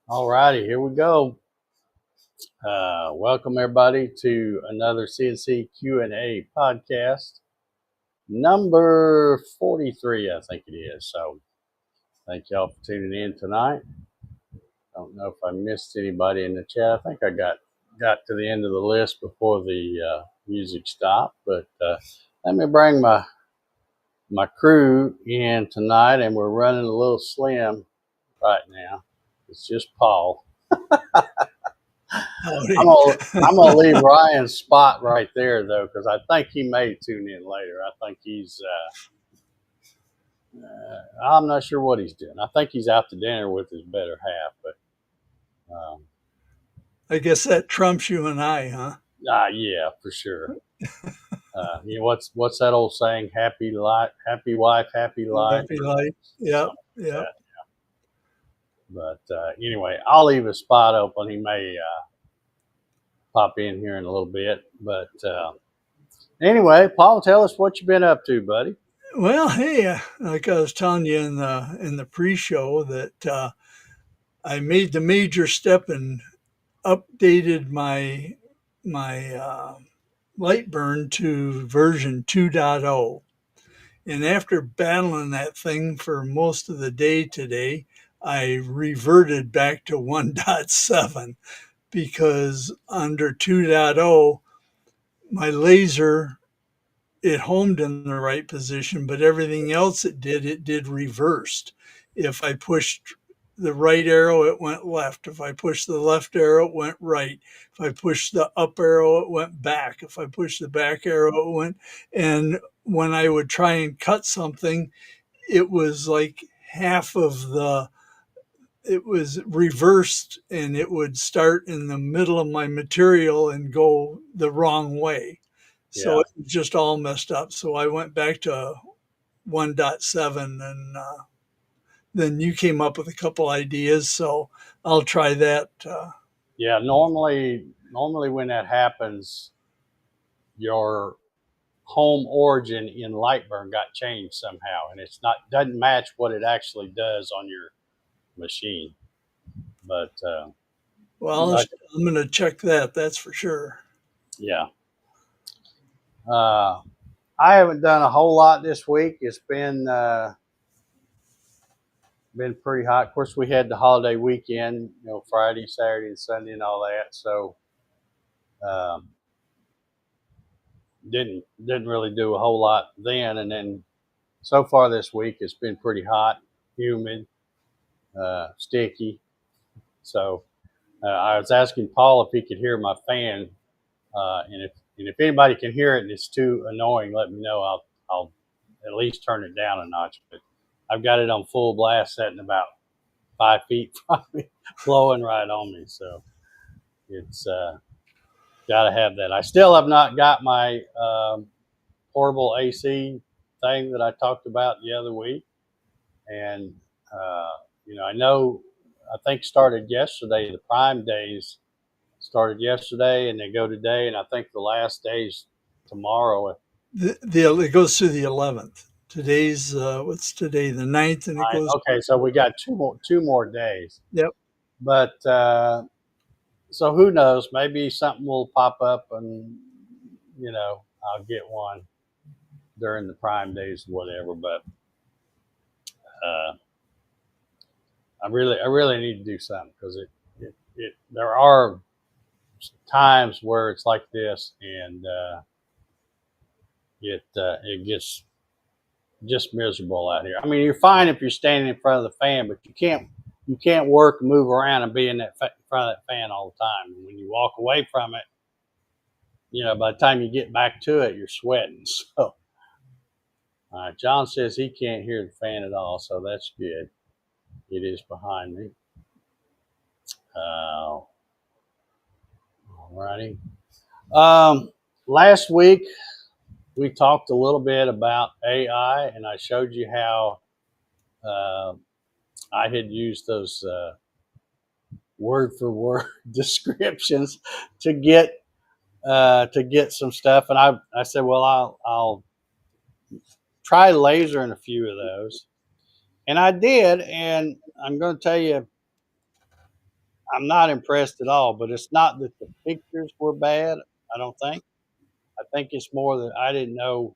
All righty, here we go. Welcome everybody to another CNC Q A Podcast, number 43, I think it is. So, thank y'all for tuning in tonight. Don't know if I missed anybody in the chat. I think I got to the end of the list before the music stopped. But let me bring my crew in tonight, and we're running a little slim right now. It's just Paul. Howdy. I'm gonna leave Ryan's spot right there though, because I think he may tune in later. I think he's I'm not sure what he's doing. I think he's out to dinner with his better half, but I guess that trumps you and I, huh? yeah, for sure. What's that old saying? Happy wife, happy life. Happy life. Yep. Yep. That. But anyway, I'll leave his spot open. He may pop in here in a little bit, but anyway, Paul, tell us what you've been up to, buddy. Well, hey, like I was telling you in the pre-show that I made the major step and updated my Lightburn to version 2.0. And after battling that thing for most of the day today, I reverted back to 1.7 because under 2.0, my laser, it homed in the right position, but everything else it did reversed. If I pushed the right arrow, it went left. If I pushed the left arrow, it went right. If I pushed the up arrow, it went back. If I pushed the back arrow, it went. And when I would try and cut something, it was like half of it was reversed, and it would start in the middle of my material and go the wrong way. So it was just all messed up. So I went back to 1.7, and then you came up with a couple ideas. So I'll try that. Yeah, normally when that happens, your home origin in Lightburn got changed somehow, and doesn't match what it actually does on your machine. But well, I'm going to check that. That's for sure. Yeah. I haven't done a whole lot this week. It's been pretty hot. Of course, we had the holiday weekend, Friday, Saturday, and Sunday, and all that. So didn't really do a whole lot then. And then so far this week, it's been pretty hot, humid, sticky. So I was asking Paul if he could hear my fan, and if anybody can hear it and it's too annoying, let me know. I'll at least turn it down a notch. But I've got it on full blast, sitting about 5 feet from me, blowing right on me. So it's got to have that. I still have not got my portable AC thing that I talked about the other week, and I think started yesterday. The Prime days started yesterday, and they go today, and I think the last day's tomorrow. It goes through the 11th. Today's what's today? The 9th, and it goes. Okay, so we got two more days. Yep. But so who knows? Maybe something will pop up, and I'll get one during the Prime days or whatever. But I really need to do something, because there are times where it's like this, and it gets just miserable out here. I mean, you're fine if you're standing in front of the fan, but you can't work and move around and be in front of that fan all the time. And when you walk away from it, by the time you get back to it, you're sweating. So, all right, John says he can't hear the fan at all, so that's good. It is behind me. All righty. Last week, we talked a little bit about AI, and I showed you how I had used those word for word descriptions to get some stuff. And I said, well, I'll try lasering a few of those, and I did. And I'm going to tell you, I'm not impressed at all. But it's not that the pictures were bad. I don't think. I think it's more that I didn't know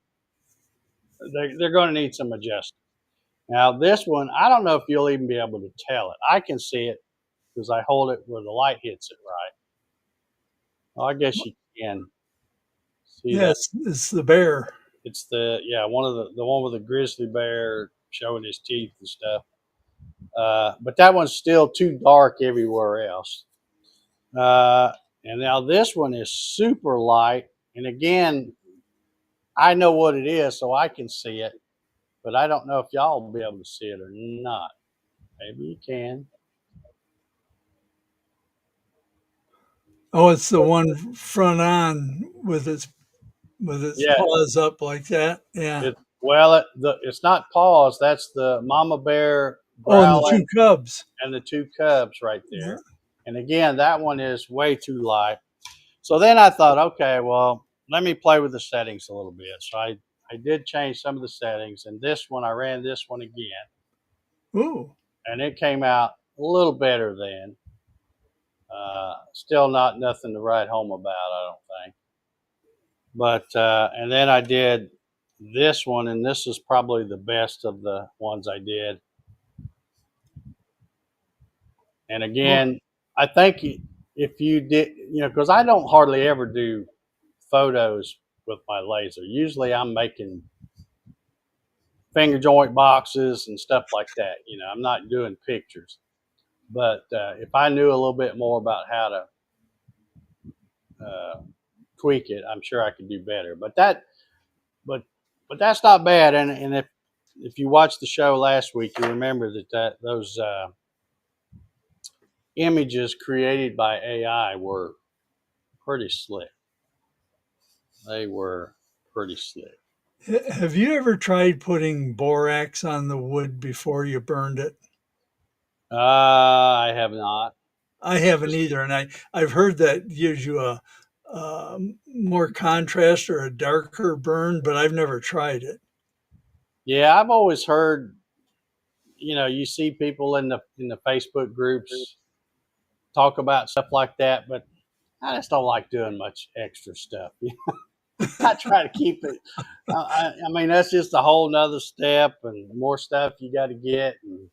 they're going to need some adjustment. Now this one, I don't know if you'll even be able to tell it. I can see it because I hold it where the light hits it right. Well, I guess you can see that. Yes, it's the bear. It's one of the one with the grizzly bear showing his teeth and stuff. But that one's still too dark everywhere else. Uh, and now this one is super light. And again, I know what it is, so I can see it. But I don't know if y'all will be able to see it or not. Maybe you can. Oh, it's the one front on with its Yeah. paws up like that. Yeah. It's not paws. That's the mama bear Oh, and the two growling cubs. and the two cubs right Yeah. there. And again, that one is way too light. So then I thought, okay, well, let me play with the settings a little bit. So I did change some of the settings, and this one I ran this one again, Ooh. and it came out a little better then. Still not nothing to write home about, I don't think. But and then I did this one, and this is probably the best of the ones I did. And Oh, again, I think if you did, because I don't hardly ever do photos with my laser. Usually I'm making finger joint boxes and stuff like that. I'm not doing pictures. But if I knew a little bit more about how to tweak it, I'm sure I could do better. But that's not bad. And if you watched the show last week, you remember that those images created by AI were pretty slick. They were pretty slick. have you ever tried putting borax on the wood before you burned it? I have not. I haven't Just either, and I've heard that gives you a more contrast or a darker burn, but I've never tried it. Yeah, I've always heard. You see people in the Facebook groups talk about stuff like that, but I just don't like doing much extra stuff. I try to keep it. I mean, that's just a whole nother step and more stuff you got to get and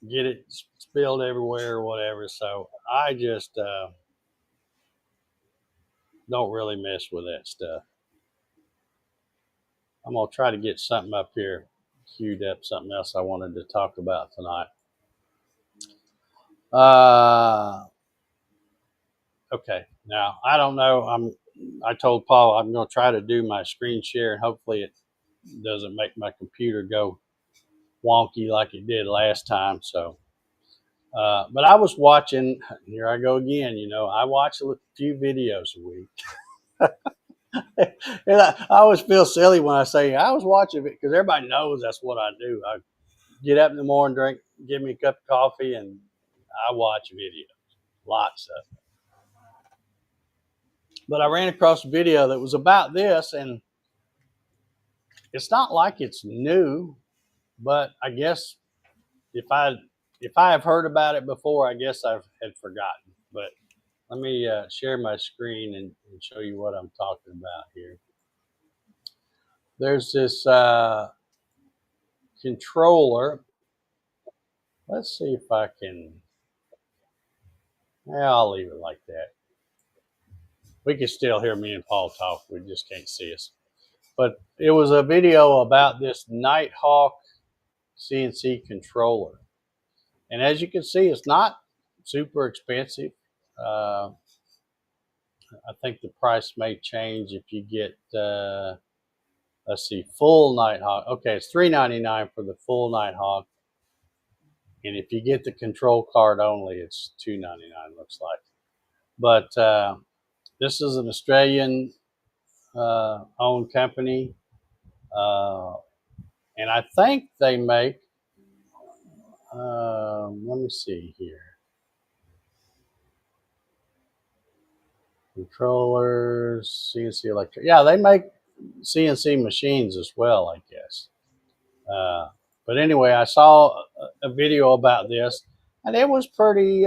get it spilled everywhere or whatever. So I just don't really mess with that stuff. I'm gonna try to get something up here queued up, something else I wanted to talk about tonight. Uh, okay. Now I don't know. I told Paul I'm gonna try to do my screen share, and hopefully it doesn't make my computer go wonky like it did last time. So, but I was watching. Here I go again. I watch a few videos a week. And I always feel silly when I say I was watching it because everybody knows that's what I do. I get up in the morning, give me a cup of coffee, and I watch videos, lots of them. But I ran across a video that was about this, and it's not like it's new, but I guess if I have heard about it before, I guess I had forgotten. But let me share my screen and show you what I'm talking about here. There's this controller. Let's see if I can. Yeah, I'll leave it like that. We can still hear me and Paul talk. We just can't see us. But it was a video about this Nighthawk CNC controller. And as you can see, it's not super expensive. Uh, I think the price may change if you get, let's see, full Nighthawk. Okay, it's $3.99 for the full Nighthawk. And if you get the control card only, it's $2.99, looks like. But this is an Australian owned company. And I think they make, let me see here. Controllers, CNC electric. Yeah, they make CNC machines as well, I guess. But anyway, I saw a video about this, And it was pretty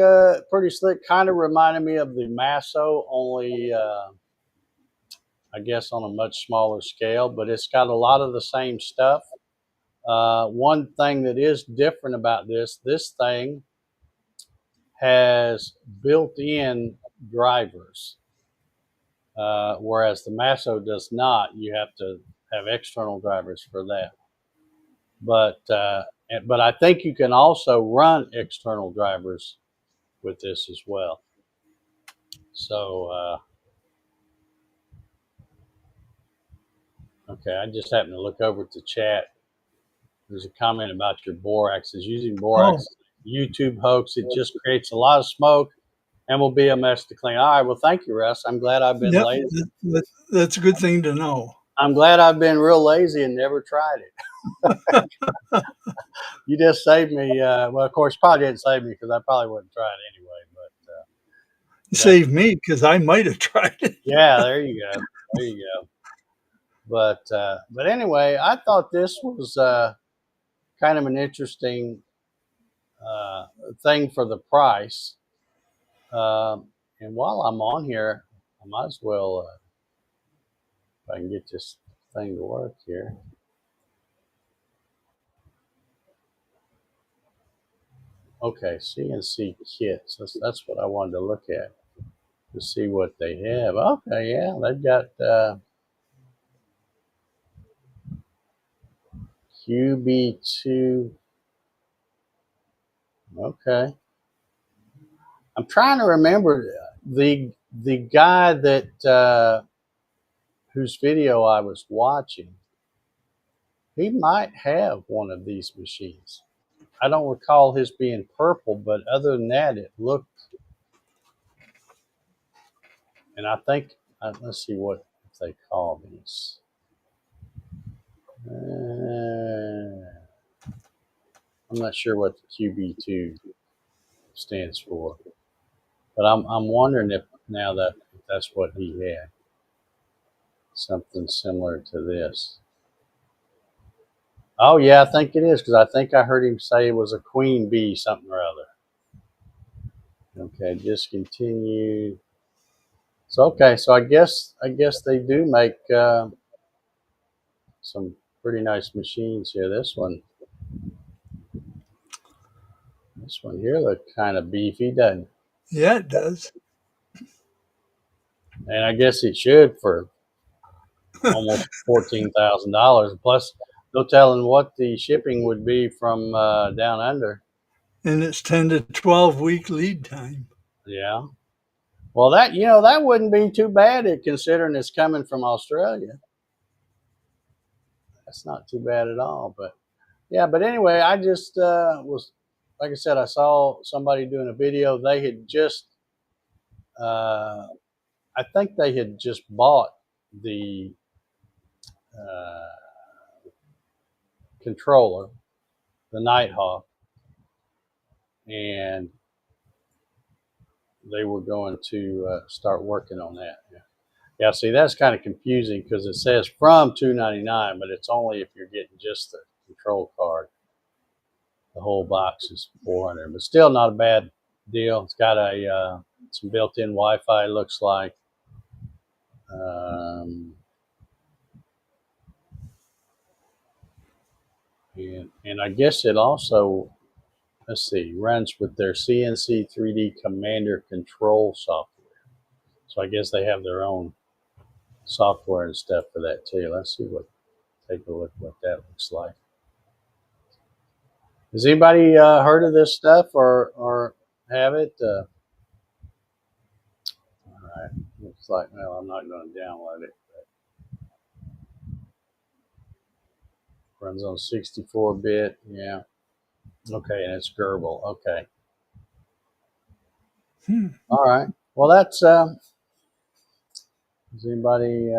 pretty slick. Kind of reminded me of the Masso, only I guess on a much smaller scale. But it's got a lot of the same stuff. One thing that is different about this thing has built-in drivers, whereas the Masso does not. You have to have external drivers for that. But I think you can also run external drivers with this as well. So okay, I just happened to look over at the chat. There's a comment about your borax. Is using borax YouTube hoax. It just creates a lot of smoke and will be a mess to clean. All right, well, thank you, Russ. I'm glad I've been Yep, lazy. that's a good thing to know. I'm glad I've been real lazy and never tried it. You just saved me. Well, of course, probably didn't save me because I probably wouldn't try it anyway. But Save me because I might have tried it. yeah, there you go. There you go. But anyway, I thought this was kind of an interesting thing for the price. And while I'm on here, I might as well, if I can get this thing to work here. Okay, CNC kits. That's what I wanted to look at to see what they have. Okay, yeah, they've got QB2. Okay, I'm trying to remember the guy that whose video I was watching. He might have one of these machines. I don't recall his being purple, but other than that, it looked. And I think let's see what if they call these. I'm not sure what the QB2 stands for, but I'm wondering if now that if that's what he had, something similar to this. Oh yeah, I think it is because I think I heard him say it was a queen bee something or other. Okay, discontinued. So okay, so I guess they do make some pretty nice machines here. This one here looks kind of beefy, doesn't it? Yeah, it does. And I guess it should for almost $14,000. Plus, no telling what the shipping would be from down under. And it's 10 to 12 week lead time. Yeah. Well, that wouldn't be too bad considering it's coming from Australia. That's not too bad at all. But yeah, but anyway, I just was, like I said, I saw somebody doing a video. They had just, I think they had just bought the controller, the Nighthawk, and they were going to start working on that. Yeah, see, that's kind of confusing because it says from $299, but it's only if you're getting just the control card. The whole box is $400, but still not a bad deal. It's got a some built-in Wi-Fi. Looks like. And I guess it also, let's see, runs with their CNC 3D Commander control software. So I guess they have their own software and stuff for that too. Let's see take a look what that looks like. Has anybody heard of this stuff or have it? All right, looks like, well, I'm not going to download it. Runs on 64-bit, yeah. Okay, and it's Gerbil. Okay. All right. Well, that's. Is anybody?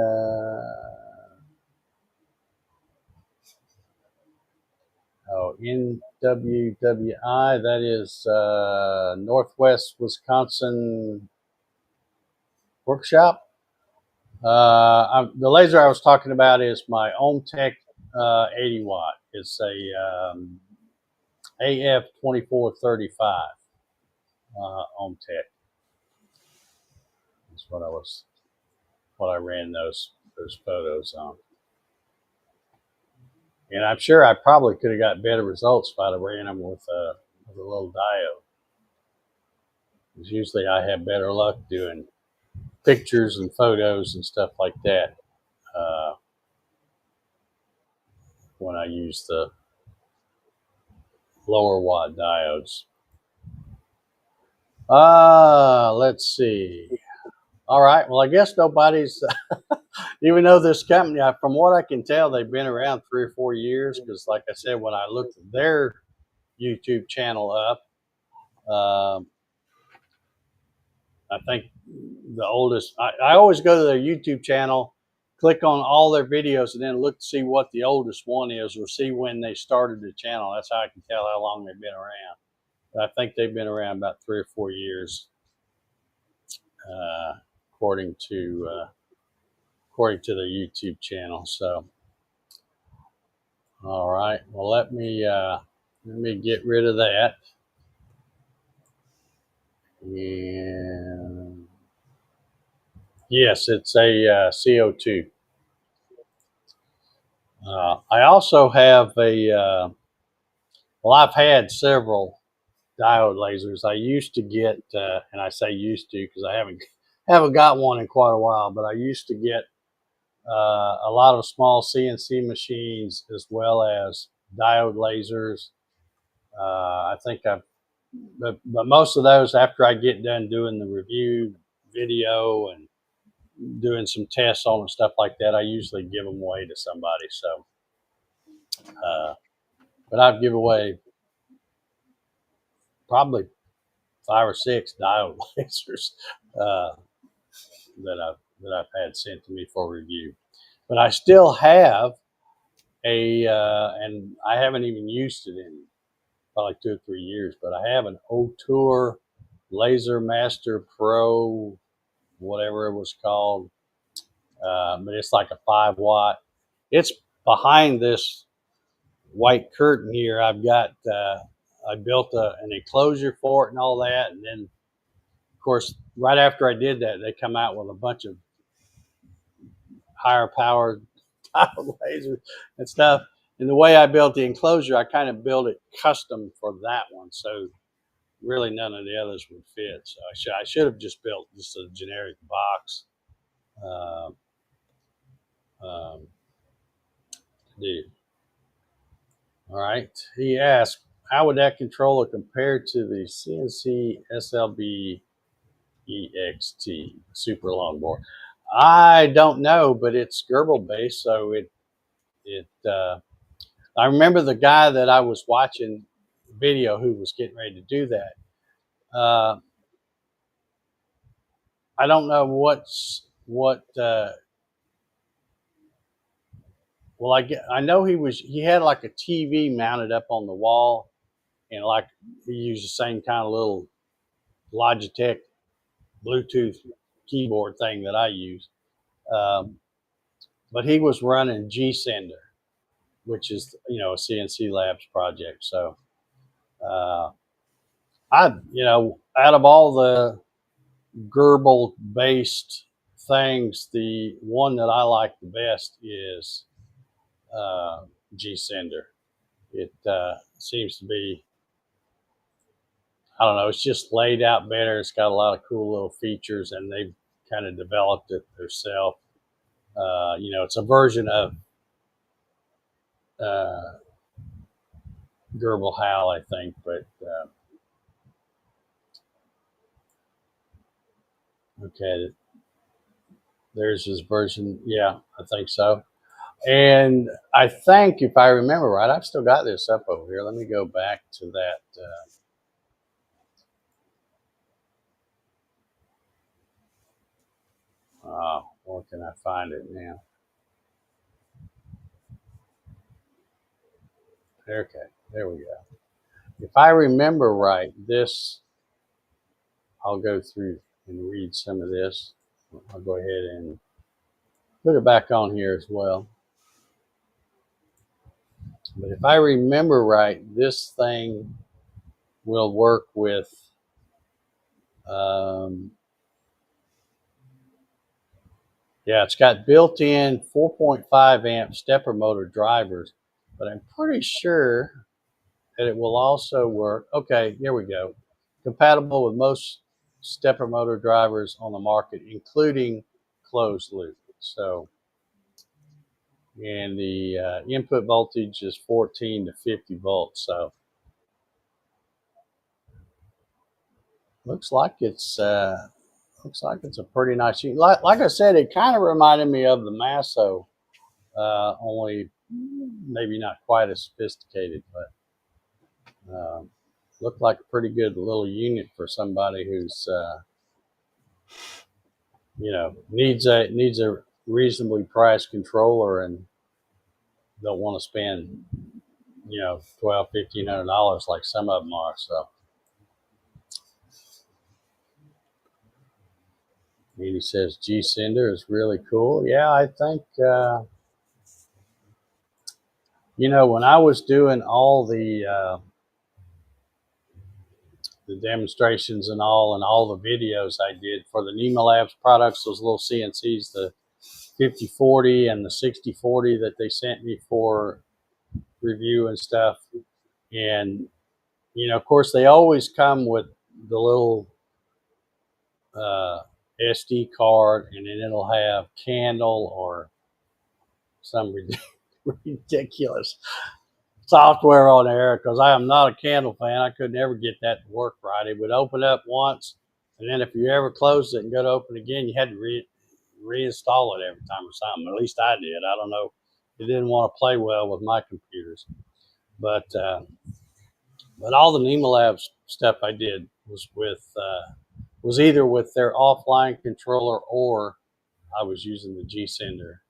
Oh, NWWI. That is Northwest Wisconsin Workshop. The laser I was talking about is my OhmTech 80 watt. It's a AF 2435. Ohm Tech. That's what I ran those photos on. And I'm sure I probably could have got better results if I'd have ran them with a little diode. Because usually I have better luck doing pictures and photos and stuff like that when I use the lower watt diodes. Let's see. All right. Well, I guess nobody's, even though this company, from what I can tell, they've been around 3 or 4 years. Because, like I said, when I looked at their YouTube channel up, I think the oldest, I always go to their YouTube channel, click on all their videos, and then look to see what the oldest one is or see when they started the channel. That's how I can tell how long they've been around. But I think they've been around about 3 or 4 years, according to their YouTube channel. So, all right. Well, let me get rid of that. And yes, it's a CO2. I also have well, I've had several diode lasers. I used to get, and I say used to because I haven't got one in quite a while, but I used to get a lot of small CNC machines as well as diode lasers. I think but most of those, after I get done doing the review video and doing some tests on and stuff like that, I usually give them away to somebody. So, but I've given away probably 5 or 6 diode lasers that I've had sent to me for review. But I still have and I haven't even used it in probably 2 or 3 years, but I have an O'Toole Laser Master Pro, whatever it was called. But it's like a 5 watt. It's behind this white curtain here. I've got, I built an enclosure for it and all that. And then, of course, right after I did that, they come out with a bunch of higher powered lasers and stuff. And the way I built the enclosure, I kind of built it custom for that one. So really none of the others would fit. So I should have just built just a generic box. Do. All right. He asked, how would that controller compare to the CNC SLB EXT super long board? I don't know, but it's Gerbil based, so I remember the guy that I was watching video who was getting ready to do that. I don't know what. Well, I know he had like a TV mounted up on the wall, and like he used the same kind of little Logitech Bluetooth keyboard thing that I use. But he was running G-Sender, which is, a CNC Labs project. So out of all the Gerbil based things, the one that I like the best is G-Sender. It seems to be, I don't know, it's just laid out better. It's got a lot of cool little features, and they've kind of developed it themselves. It's a version of Gerbil Hal, I think, but okay, there's his version. Yeah, I think so. And I think, if I remember right, I've still got this up over here. Let me go back to that. Where can I find it now? Okay, there we go. If I remember right, I'll go through and read some of this. I'll go ahead and put it back on here as well. But if I remember right, this thing will work with Yeah, it's got built-in 4.5 amp stepper motor drivers, but I'm pretty sure that it will also work. Okay, here we go. Compatible with most stepper motor drivers on the market, including closed loop. So, and the input voltage is 14 to 50 volts. So, looks like it's a pretty nice unit. Like I said, it kind of reminded me of the Masso, only maybe not quite as sophisticated, but looked like a pretty good little unit for somebody who's needs a reasonably priced controller and don't want to spend $1,200-$1,500 like some of them are. So, and he says G Sender is really cool. Yeah, I think when I was doing all the demonstrations and all the videos I did for the NEMA Labs products, those little CNCs, the 5040 and the 6040 that they sent me for review and stuff. And, of course, they always come with the little SD card, and then it'll have candle or some ridiculous software on there, because I am not a candle fan. I could never get that to work right. It would open up once, and then if you ever closed it and go to open again, you had to reinstall it every time or something. At least I did. I don't know. It didn't want to play well with my computers. But all the NEMA Labs stuff I did was either with their offline controller, or I was using the G Sender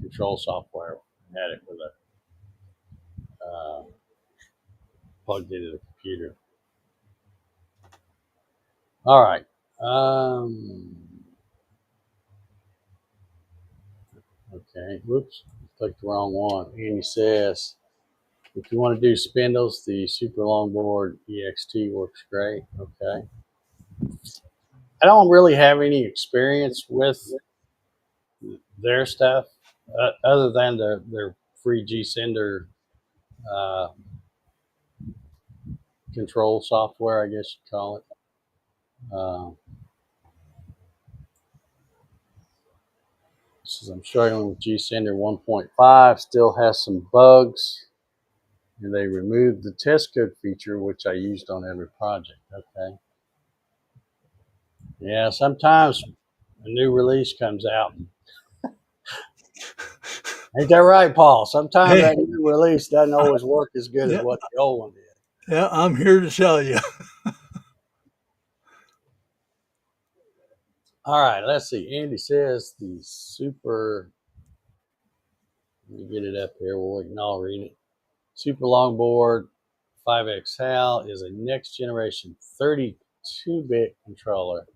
control software. Had it with a plugged into the computer. All right. Okay. Whoops. Clicked the wrong one. Andy says, if you want to do spindles, the Super Longboard EXT works great. Okay. I don't really have any experience with their stuff other than their free G Sender control software, I guess you'd call it. Says I'm struggling with G Sender 1.5, still has some bugs, and they removed the test code feature, which I used on every project. Okay. Yeah, sometimes a new release comes out. Ain't that right, Paul? Sometimes that new release doesn't always work as good as what the old one did. Yeah, I'm here to tell you. All right, let's see. Andy says the Super, let me get it up here. I'll read it. Super Longboard 5X HAL is a next generation 32-bit controller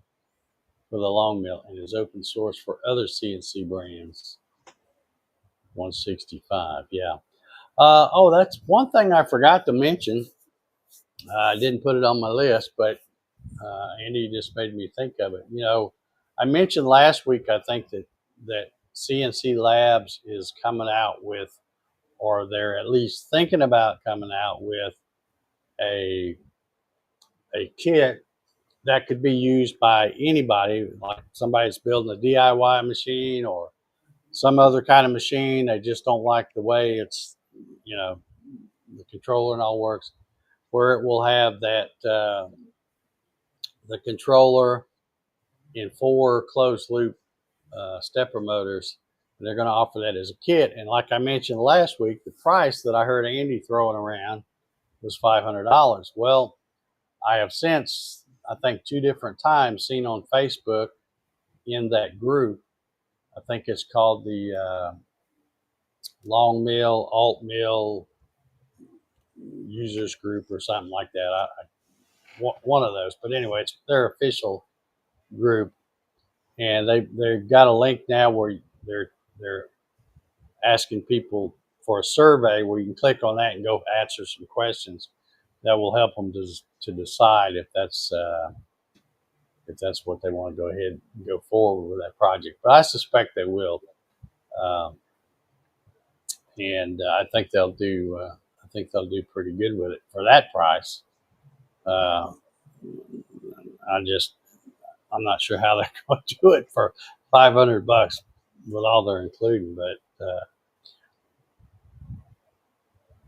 for the long mill and is open source for other CNC brands. 165, yeah. That's one thing I forgot to mention. I didn't put it on my list, but Andy just made me think of it. I mentioned last week, I think that CNC Labs is coming out with, or they're at least thinking about coming out with, a kit that could be used by anybody, like somebody's building a DIY machine or some other kind of machine. They just don't like the way it's, the controller and all works, where it will have that the controller in 4 closed loop stepper motors. And they're going to offer that as a kit. And like I mentioned last week, the price that I heard Andy throwing around was $500. Well, I have since, I think 2 different times, seen on Facebook in that group, I think it's called the Long Mill, Alt Mill Users Group or something like that. One of those. But anyway, it's their official group. And they've got a link now where they're asking people for a survey where you can click on that and go answer some questions that will help them to decide if that's if that's what they want to go ahead and go forward with that project. But I suspect they will, um, and I think they'll do. I think they'll do pretty good with it for that price. Uh, I'm not sure how they're going to do it for $500 with all they're including, but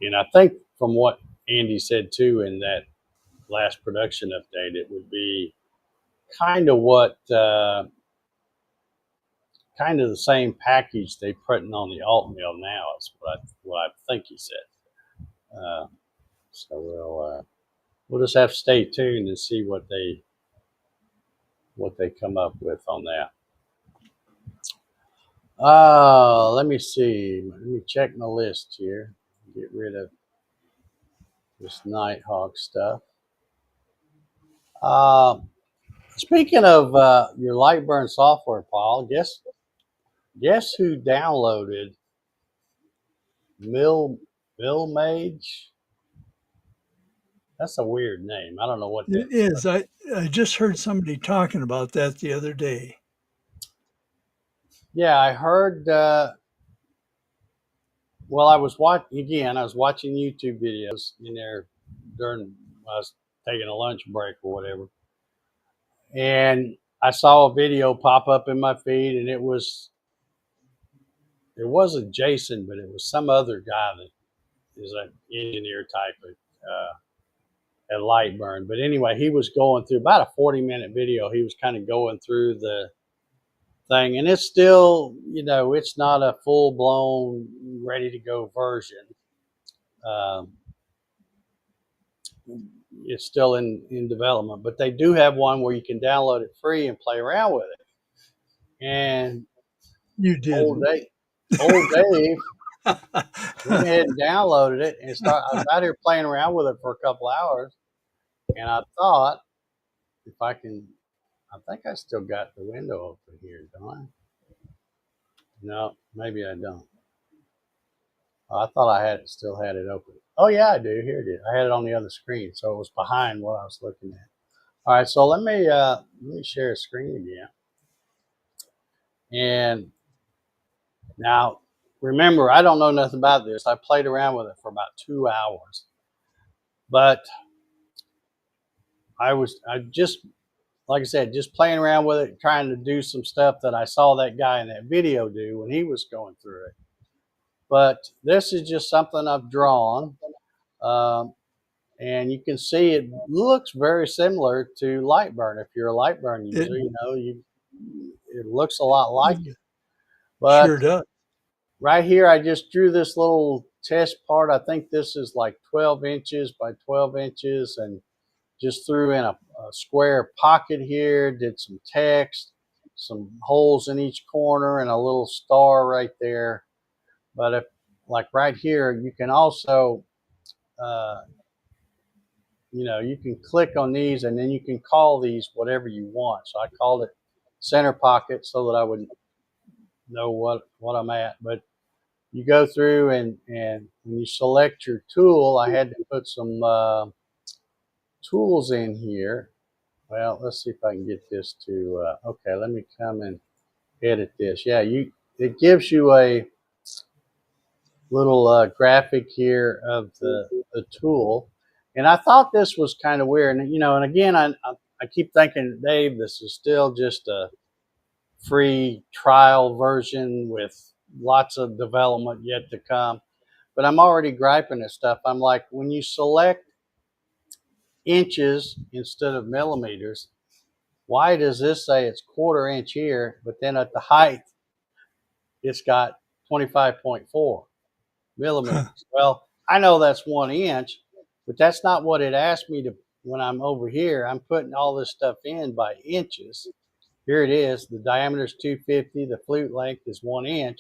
and I think from what Andy said too in that last production update, it would be kind of what kind of the same package they're putting on the alt mill now is what I think he said. Uh, so we'll just have to stay tuned and see what they come up with on that. Let me see. Let me check my list here. Get rid of this Nighthawk stuff. Uh, Speaking of your Lightburn software, Paul, guess who downloaded Mill Mage? That's a weird name. I don't know what that. It is. I just heard somebody talking about that the other day. Yeah, I heard. Well, I was watching YouTube videos in there during I was taking a lunch break or whatever, and I saw a video pop up in my feed, and it wasn't Jason, but it was some other guy that is an engineer type at Lightburn. But anyway, he was going through about a 40-minute video. He was kind of going through the thing, and it's still, it's not a full blown ready to go version. Um, it's still in development, but they do have one where you can download it free and play around with it. And You old didn't. Dave went ahead and downloaded it and I was out here playing around with it for a couple hours, and I thought if I can, I think I still got the window open here, don't I? No, maybe I don't. I thought I still had it open. Oh yeah, I do. Here it is. I had it on the other screen, so it was behind what I was looking at. All right, so let me share a screen again. And now, remember, I don't know nothing about this. I played around with it for about 2 hours, but I just, like I said, just playing around with it, trying to do some stuff that I saw that guy in that video do when he was going through it. But this is just something I've drawn. Um, and you can see it looks very similar to Lightburn. If you're a Lightburn It user, it looks a lot like it. sure But does. right here, I just drew this little test part. I think this is like 12 inches by 12 inches, and just threw in a square pocket here, did some text, some holes in each corner, and a little star right there. But if, like right here, you can also uh, you can click on these and then you can call these whatever you want. So I called it center pocket so that I would know what I'm at. But you go through and when you select your tool, I had to put some tools in here. Well, let's see if I can get this to, okay, let me come and edit this. Yeah, it gives you a little graphic here of the tool. And I thought this was kind of weird. And again, I keep thinking, Dave, this is still just a free trial version with lots of development yet to come. But I'm already griping at stuff. I'm like, when you select inches instead of millimeters, why does this say it's 1/4 inch here, but then at the height, it's got 25.4 millimeters? Well, I know that's 1 inch, but that's not what it asked me to. When I'm over here, I'm putting all this stuff in by inches. Here it is. The diameter is 250. The flute length is 1 inch,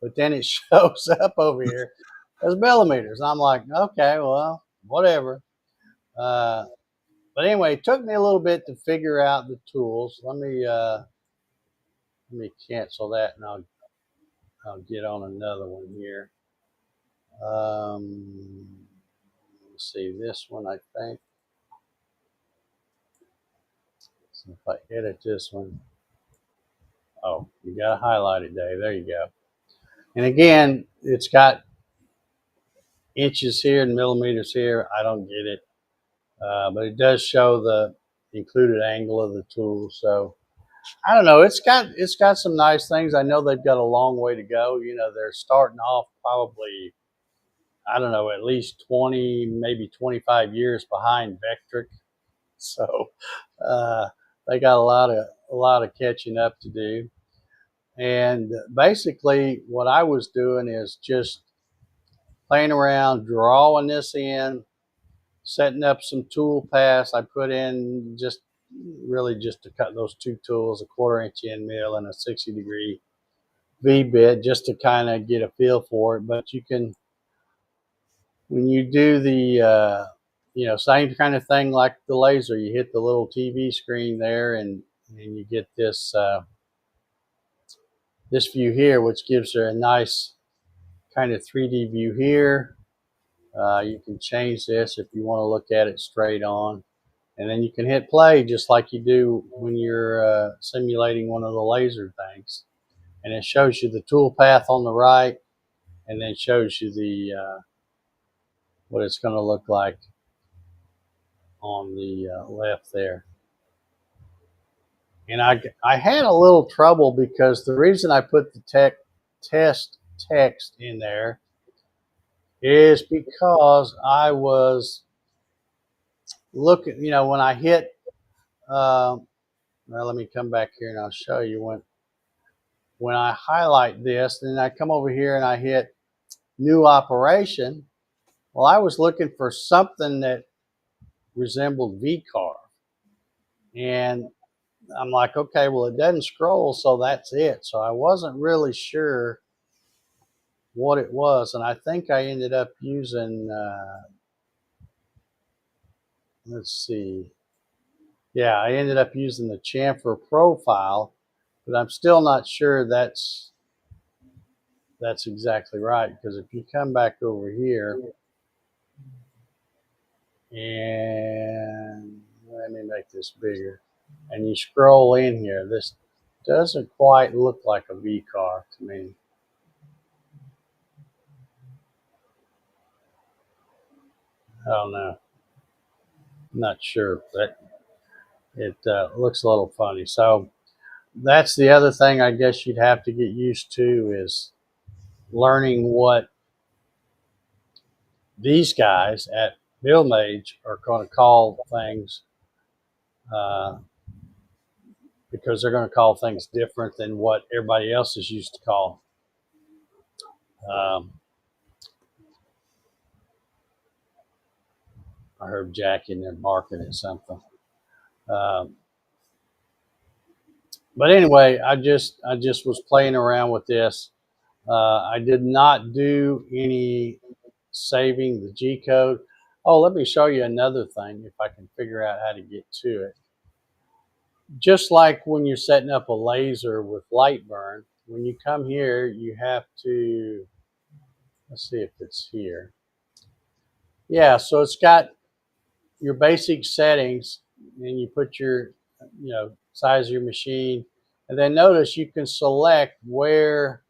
but then it shows up over here as millimeters. I'm like, okay, well, whatever. Uh, but anyway, it took me a little bit to figure out the tools. Let me cancel that, and I'll get on another one here. Let's see, this one, I think. So if I edit this one, oh, you got to highlight it, Dave. There you go. And again, it's got inches here and millimeters here. I don't get it, but it does show the included angle of the tool. So I don't know. It's got some nice things. I know they've got a long way to go. You know, they're starting off probably, I don't know, at least 20, maybe 25 years behind Vectric. So they got a lot of catching up to do. And basically, what I was doing is just playing around, drawing this in, setting up some tool paths. I put in just to cut those two tools, a 1/4 inch end mill and a 60-degree V bit, just to kind of get a feel for it. But you can, when you do the, same kind of thing like the laser, you hit the little TV screen there, and you get this this view here, which gives her a nice kind of 3D view here. You can change this if you want to look at it straight on. And then you can hit play just like you do when you're simulating one of the laser things. And it shows you the tool path on the right, and then shows you the what it's going to look like on the left there. And I had a little trouble because the reason I put the test text in there is because I was looking, when I hit, well, let me come back here and I'll show you when I highlight this, then I come over here and I hit new operation. Well, I was looking for something that resembled VCarve. And I'm like, okay, well, it doesn't scroll, so that's it. So I wasn't really sure what it was. And I think I ended up using, let's see. Yeah, I ended up using the chamfer profile, but I'm still not sure that's exactly right. Because if you come back over here, and let me make this bigger, and you scroll in here, this doesn't quite look like a V-carve to me. I don't know. I'm not sure, but it looks a little funny. So that's the other thing I guess you'd have to get used to, is learning what these guys at BuildMage are going to call things, because they're going to call things different than what everybody else is used to call. I heard Jack in there barking at something. But anyway, I just was playing around with this. I did not do any saving the G code. Oh, let me show you another thing if I can figure out how to get to it. Just like when you're setting up a laser with light burn, when you come here, you have to, let's see if it's here. Yeah, so it's got your basic settings, and you put your, size of your machine, and then notice you can select where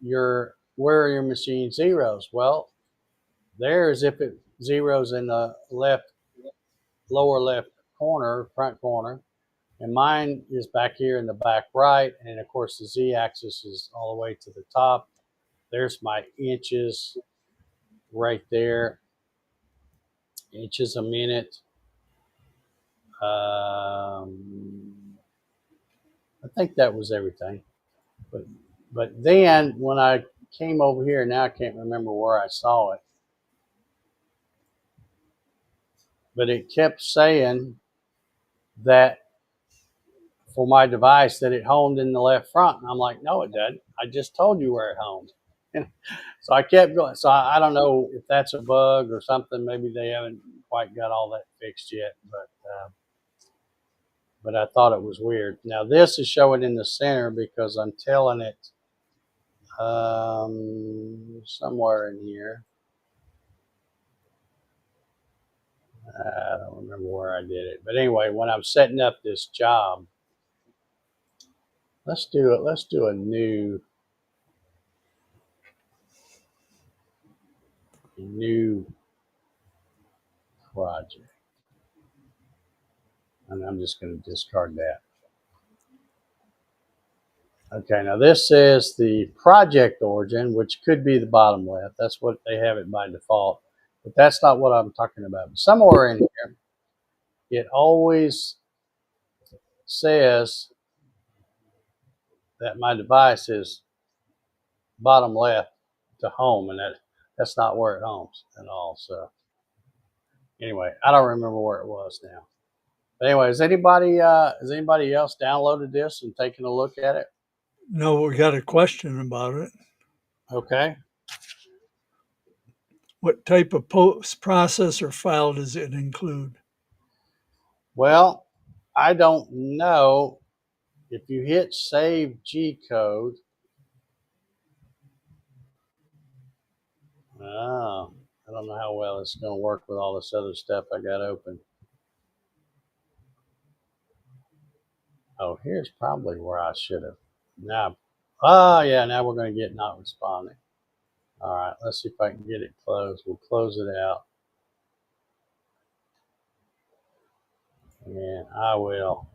your machine zeros. Well, there's if it zeros in the lower left corner, front corner, and mine is back here in the back right, and of course the Z-axis is all the way to the top. There's my inches right there, inches a minute. I think that was everything. But then when I came over here, now I can't remember where I saw it, but it kept saying that for my device that it homed in the left front. And I'm like, no, it doesn't. I just told you where it homed. So I kept going. So I don't know if that's a bug or something. Maybe they haven't quite got all that fixed yet, but I thought it was weird. Now this is showing in the center because I'm telling it somewhere in here. I don't remember where I did it. But anyway, when I'm setting up this job, let's do it. Let's do a new project. And I'm just going to discard that. Okay, now this is the project origin, which could be the bottom left. That's what they have it by default. But that's not what I'm talking about. But somewhere in here, it always says that my device is bottom left to home, and that's not where it homes at all. So anyway, I don't remember where it was now. But anyway, has anybody else downloaded this and taken a look at it? No, we got a question about it. Okay. What type of post processor file does it include? Well, I don't know. If you hit save G code, I don't know how well it's going to work with all this other stuff I got open. Oh, here's probably where I should have. Now, now we're going to get not responding. All right, let's see if I can get it closed. We'll close it out. And I will.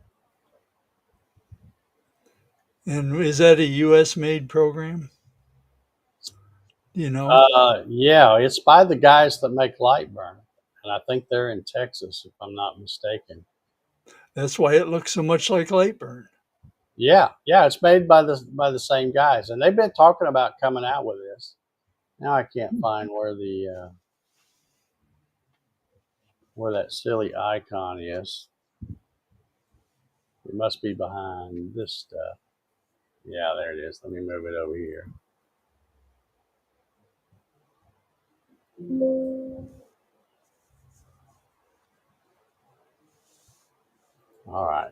And is that a US made program? You know? Yeah, it's by the guys that make Lightburn. And I think they're in Texas, if I'm not mistaken. That's why it looks so much like Lightburn. Yeah, it's made by the same guys, and they've been talking about coming out with this. Now I can't find where that silly icon is. It must be behind this stuff. Yeah, there it is. Let me move it over here. All right.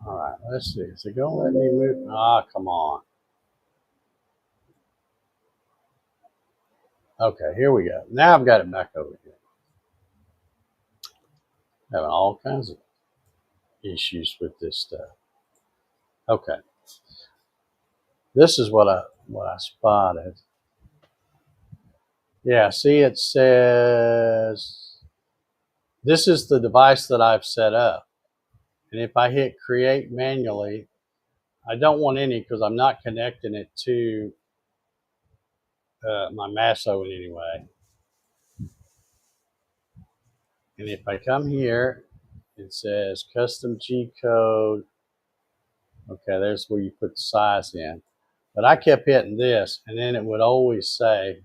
All right, let's see. Is it going to let me move? Come on. Okay, here we go. Now I've got it back over here. Having all kinds of issues with this stuff. Okay. This is what I spotted. Yeah, see, it says this is the device that I've set up. And if I hit create manually, I don't want any because I'm not connecting it to my Masso in any way. And if I come here, it says custom G code. Okay, there's where you put the size in. But I kept hitting this, and then it would always say,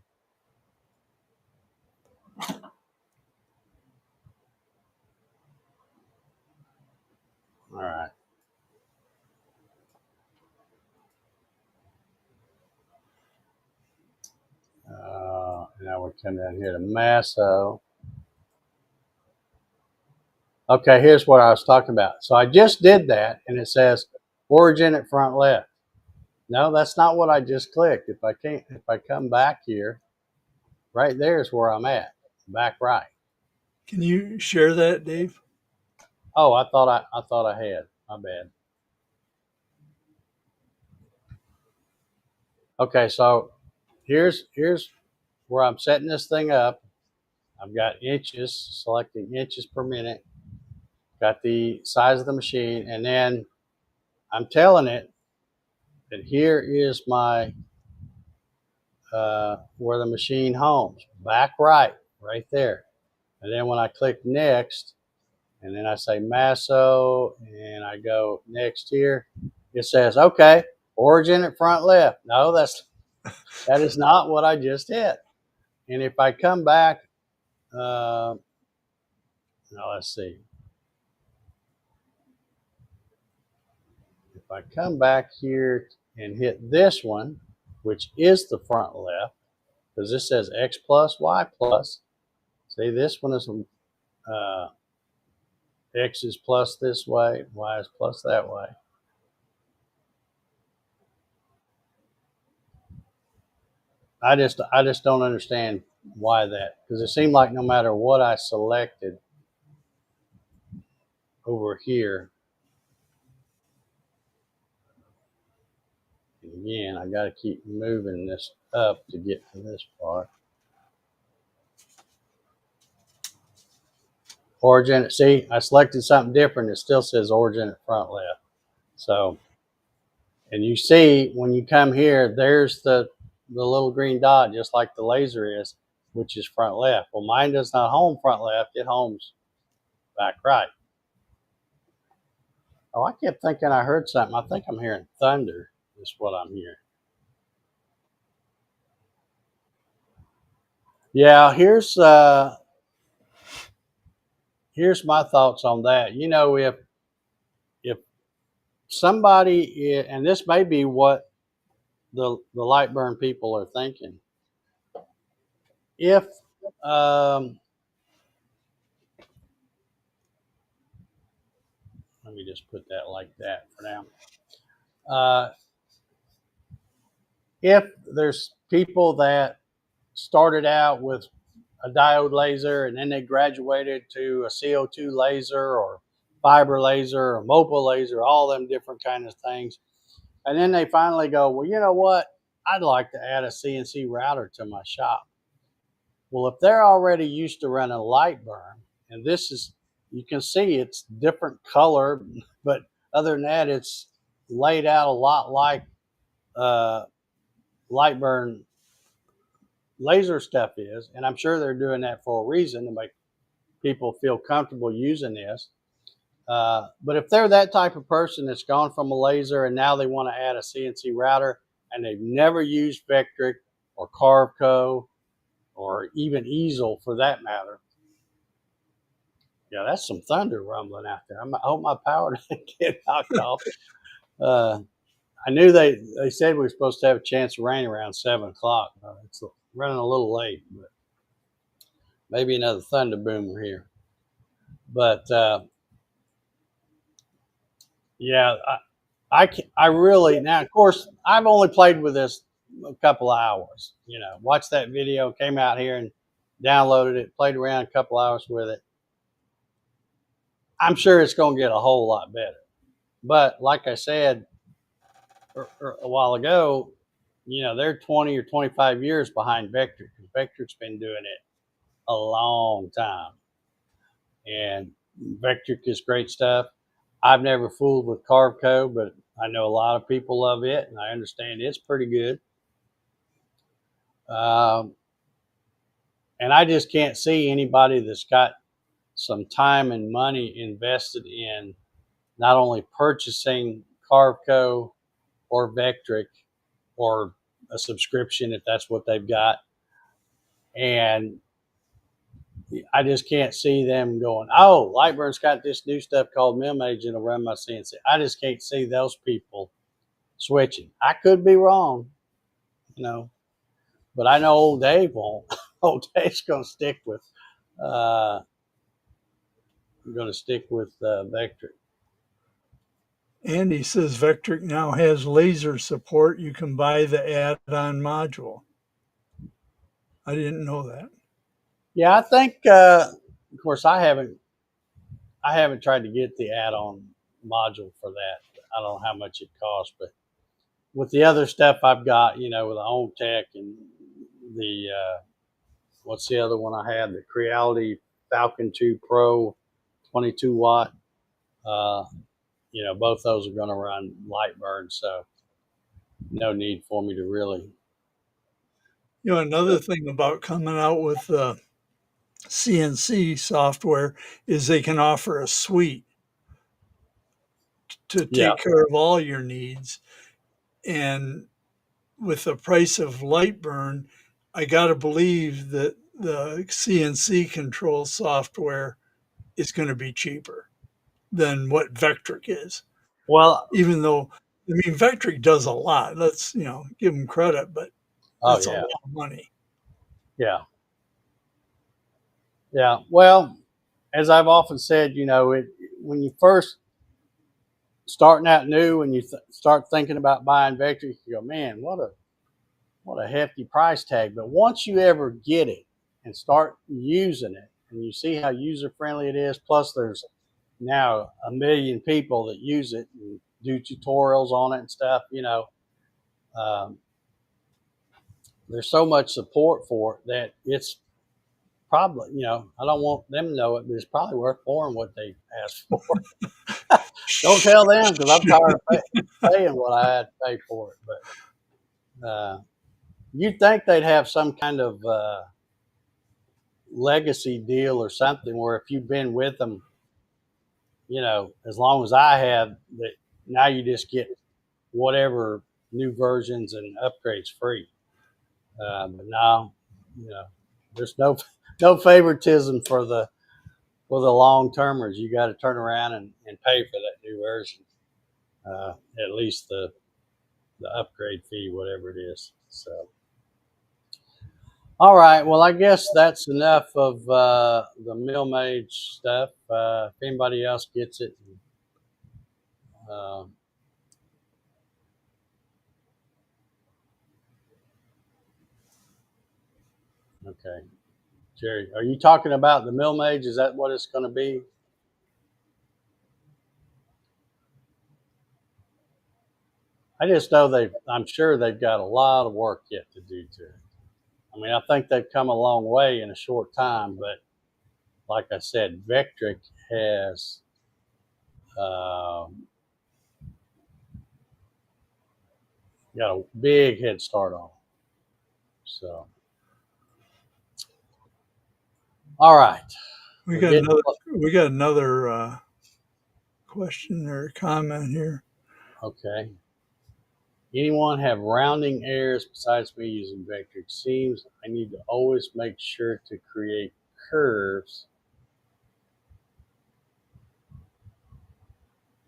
all right. And I would come down here to Masso. Okay, here's what I was talking about. So I just did that, and it says origin at front left. No, that's not what I just clicked. If I come back here, right there is where I'm at, back right. Can you share that, Dave? Oh, I thought I had. My bad. Okay, so here's where I'm setting this thing up. I've got inches, selecting inches per minute. Got the size of the machine, and then I'm telling it that here is my where the machine homes, back right there. And then when I click next, and then I say Masso, and I go next here, it says, okay, origin at front left. No, that is not what I just hit. And if I come back, now let's see. If I come back here and hit this one, which is the front left, because this says X plus, Y plus. See, this one is X is plus this way, Y is plus that way. I just don't understand why that, because it seemed like no matter what I selected over here, and again, I got to keep moving this up to get to this part. Origin, see, I selected something different. It still says origin at front left. So, and you see when you come here, there's the little green dot, just like the laser is, which is front left. Well, mine does not home front left. It homes back right. Oh, I kept thinking I heard something. I think I'm hearing thunder is what I'm hearing. Yeah, here's my thoughts on that. You know, if somebody, and this may be what the Lightburn people are thinking, if let me just put that like that for now. If there's people that started out with a diode laser and then they graduated to a CO2 laser or fiber laser or mobile laser, all them different kinds of things, and then they finally go, well, you know what? I'd like to add a CNC router to my shop. Well, if they're already used to running Lightburn, and this is, you can see it's different color, but other than that, it's laid out a lot like Lightburn laser stuff is, and I'm sure they're doing that for a reason to make people feel comfortable using this. But if they're that type of person that's gone from a laser and now they want to add a CNC router and they've never used Vectric or Carveco or even Easel for that matter, yeah, that's some thunder rumbling out there. I hope my power didn't get knocked off. I knew they said we were supposed to have a chance of rain around 7 o'clock. It's running a little late, but maybe another thunder boomer here. But yeah, I really, now of course I've only played with this a couple of hours. You know, watched that video, came out here and downloaded it, played around a couple hours with it. I'm sure it's going to get a whole lot better. But like I said a while ago, you know, they're 20 or 25 years behind Vectric. Vectric's been doing it a long time. And Vectric is great stuff. I've never fooled with Carveco, but I know a lot of people love it, and I understand it's pretty good. And I just can't see anybody that's got some time and money invested in not only purchasing Carveco or Vectric or a subscription if that's what they've got. And I just can't see them going, oh, Lightburn's got this new stuff called MemAge and it'll run my CNC. I just can't see those people switching. I could be wrong, you know, but I know old Dave won't. Old Dave's going to stick with Vectric. Andy says Vectric now has laser support. You can buy the add-on module. I didn't know that. Yeah, I think, of course, I haven't tried to get the add-on module for that. I don't know how much it costs, but with the other stuff I've got, you know, with the Home Tech and the, what's the other one I had? The Creality Falcon 2 Pro 22 watt. You know, both those are going to run Lightburn, so no need for me to really. You know, another thing about coming out with CNC software is they can offer a suite to take care of all your needs. And with the price of Lightburn, I got to believe that the CNC control software is going to be cheaper than what Vectric is. Well, even though, I mean, Vectric does a lot. Let's, you know, give them credit, but that's a lot of money. Yeah. Yeah. Well, as I've often said, you know, when you first starting out new and you start thinking about buying Vectric, you go, man, what a what a hefty price tag. But once you ever get it and start using it, and you see how user friendly it is, plus there's now 1 million people that use it and do tutorials on it and stuff, um, there's so much support for it that it's probably, I don't want them to know it, but it's probably worth more than what they asked for. Don't tell them, because I'm tired of paying what I had to pay for it. But you'd think they'd have some kind of legacy deal or something where if you've been with them, as long as I have, that now you just get whatever new versions and upgrades free. But now, there's no favoritism for the long termers. You got to turn around and pay for that new version, at least the upgrade fee, whatever it is. So, all right. Well, I guess that's enough of the mill mage stuff. If anybody else gets it, okay. Jerry, are you talking about the mill mage? Is that what it's going to be? I just know I'm sure they've got a lot of work yet to do to it. I mean, I think they've come a long way in a short time, but like I said, Vectric has got a big head start on. So, all right. We got another question or comment here. Okay. Anyone have rounding errors besides me using Vectric? Seems I need to always make sure to create curves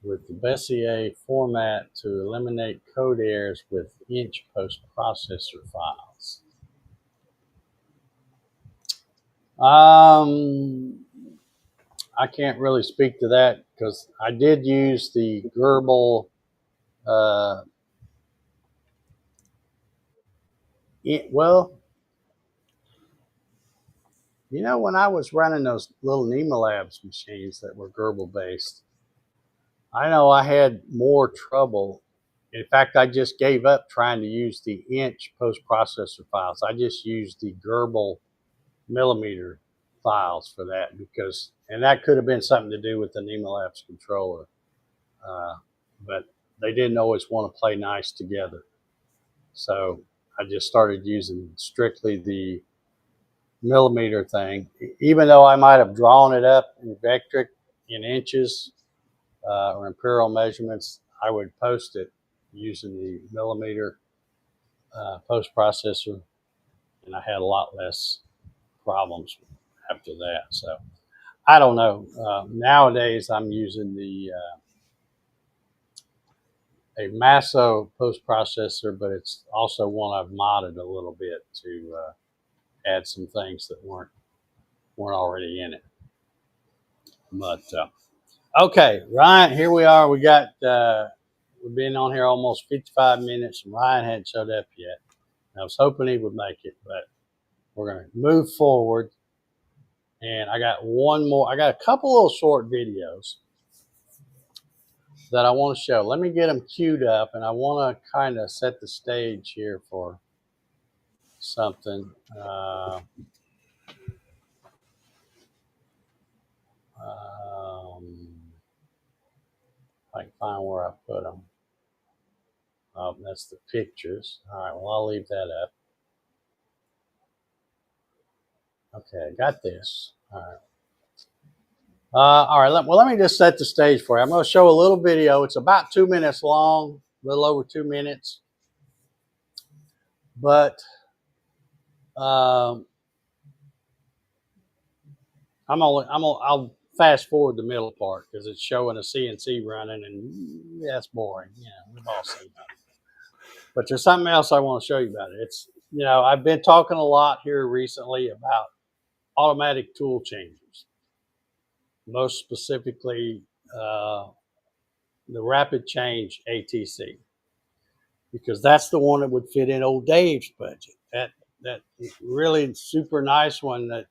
with the Bezier format to eliminate code errors with inch post-processor files. I can't really speak to that because I did use the Gerbil. When I was running those little NEMA Labs machines that were Gerbil based, I know I had more trouble. In fact, I just gave up trying to use the inch post-processor files. I just used the Gerbil millimeter files for that and that could have been something to do with the NEMA Labs controller. But they didn't always want to play nice together. So I just started using strictly the millimeter thing, even though I might have drawn it up in Vectric in inches or imperial measurements. I would post it using the millimeter post processor, and I had a lot less problems after that. So I don't know. Nowadays I'm using a Masso post processor, but it's also one I've modded a little bit to add some things that weren't already in it. But okay, Ryan, here we are. We've been on here almost 55 minutes, and Ryan hadn't showed up yet. I was hoping he would make it, but we're going to move forward. And I got a couple little short videos that I want to show. Let me get them queued up, and I want to kind of set the stage here for something. I can find where I put them. Oh, that's the pictures. All right, well, I'll leave that up. Okay, I got this. All right. All right, let me just set the stage for you. I'm going to show a little video. It's about 2 minutes long, a little over 2 minutes. But I'll fast forward the middle part because it's showing a CNC running, and that's boring. Yeah, we've all seen that. But there's something else I want to show you about it. It's, I've been talking a lot here recently about automatic tool changers, most specifically the rapid change ATC. because that's the one that would fit in old Dave's budget. That really super nice one that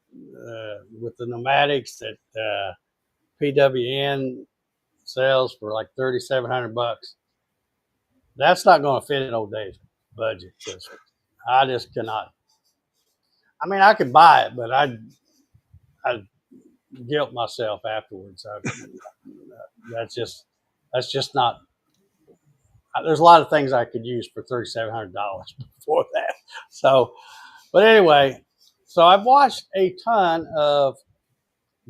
with the pneumatics that PWN sells for like $3,700. That's not going to fit in old Dave's budget because I just cannot. I mean, I could buy it, but I'd guilt myself afterwards. That's just not. There's a lot of things I could use for $3,700 before that. So, but anyway, so I've watched a ton of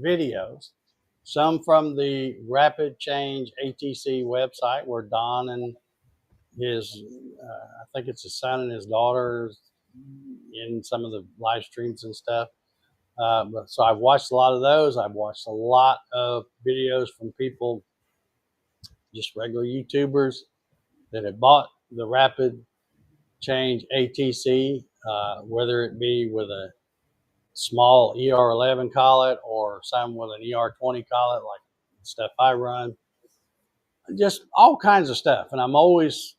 videos, some from the Rapid Change ATC website where Don and his, I think it's his son and his daughter in some of the live streams and stuff. But so I've watched a lot of those. I've watched a lot of videos from people, just regular YouTubers that have bought the Rapid Change ATC, whether it be with a small ER11 collet or some with an ER20 collet, like the stuff I run, just all kinds of stuff. And I'm always,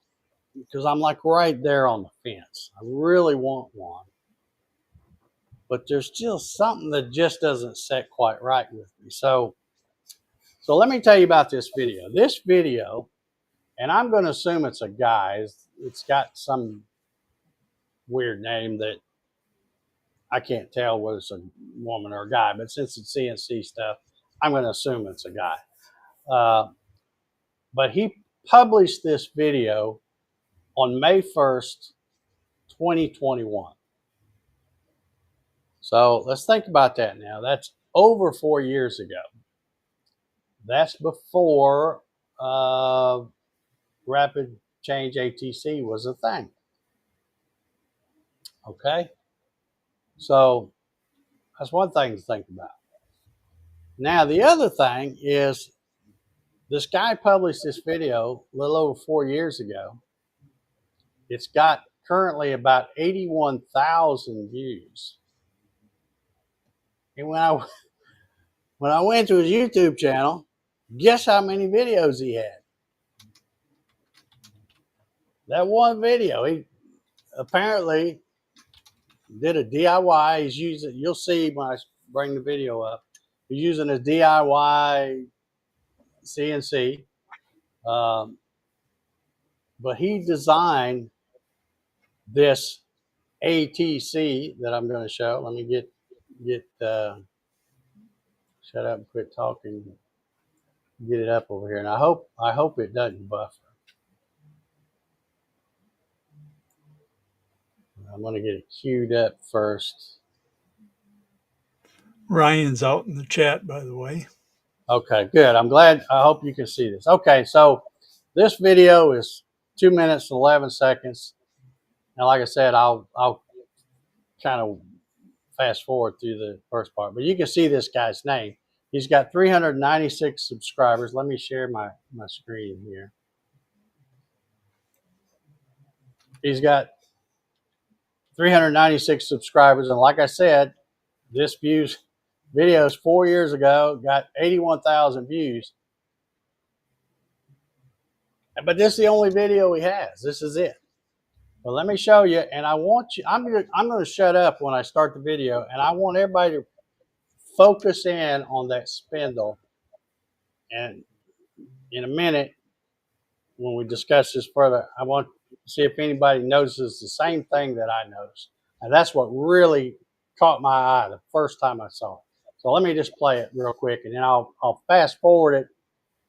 because I'm like right there on the fence. I really want one, but there's still something that just doesn't set quite right with me. So let me tell you about this video. This video, and I'm going to assume it's a guy. It's got some weird name that I can't tell whether it's a woman or a guy, but since it's CNC stuff, I'm going to assume it's a guy. But he published this video on May 1st, 2021. So let's think about that now. That's over 4 years ago. That's before Rapid Change ATC was a thing. Okay? So that's one thing to think about. Now, the other thing is this guy published this video a little over 4 years ago. It's got currently about 81,000 views. And when I went to his YouTube channel, guess how many videos he had? That one video. He apparently did a DIY. He's using, you'll see when I bring the video up, he's using a DIY CNC. But he designed this ATC that I'm going to show. Let me get shut up and quit talking. Get it up over here, and I hope it doesn't buffer. I'm going to get it queued up first. Ryan's out in the chat, by the way. Okay, good. I'm glad. I hope you can see this. Okay, so this video is 2 minutes and 11 seconds. And like I said, I'll kind of fast forward through the first part, but you can see this guy's name. He's got 396 subscribers. Let me share my screen here. He's got 396 subscribers, and like I said, this video is 4 years ago, got 81,000 views. But this is the only video he has. This is it. Well, let me show you, and I want you. I'm going to shut up when I start the video, and I want everybody to focus in on that spindle. And in a minute, when we discuss this further, I want to see if anybody notices the same thing that I noticed. And that's what really caught my eye the first time I saw it. So let me just play it real quick, and then I'll fast forward it,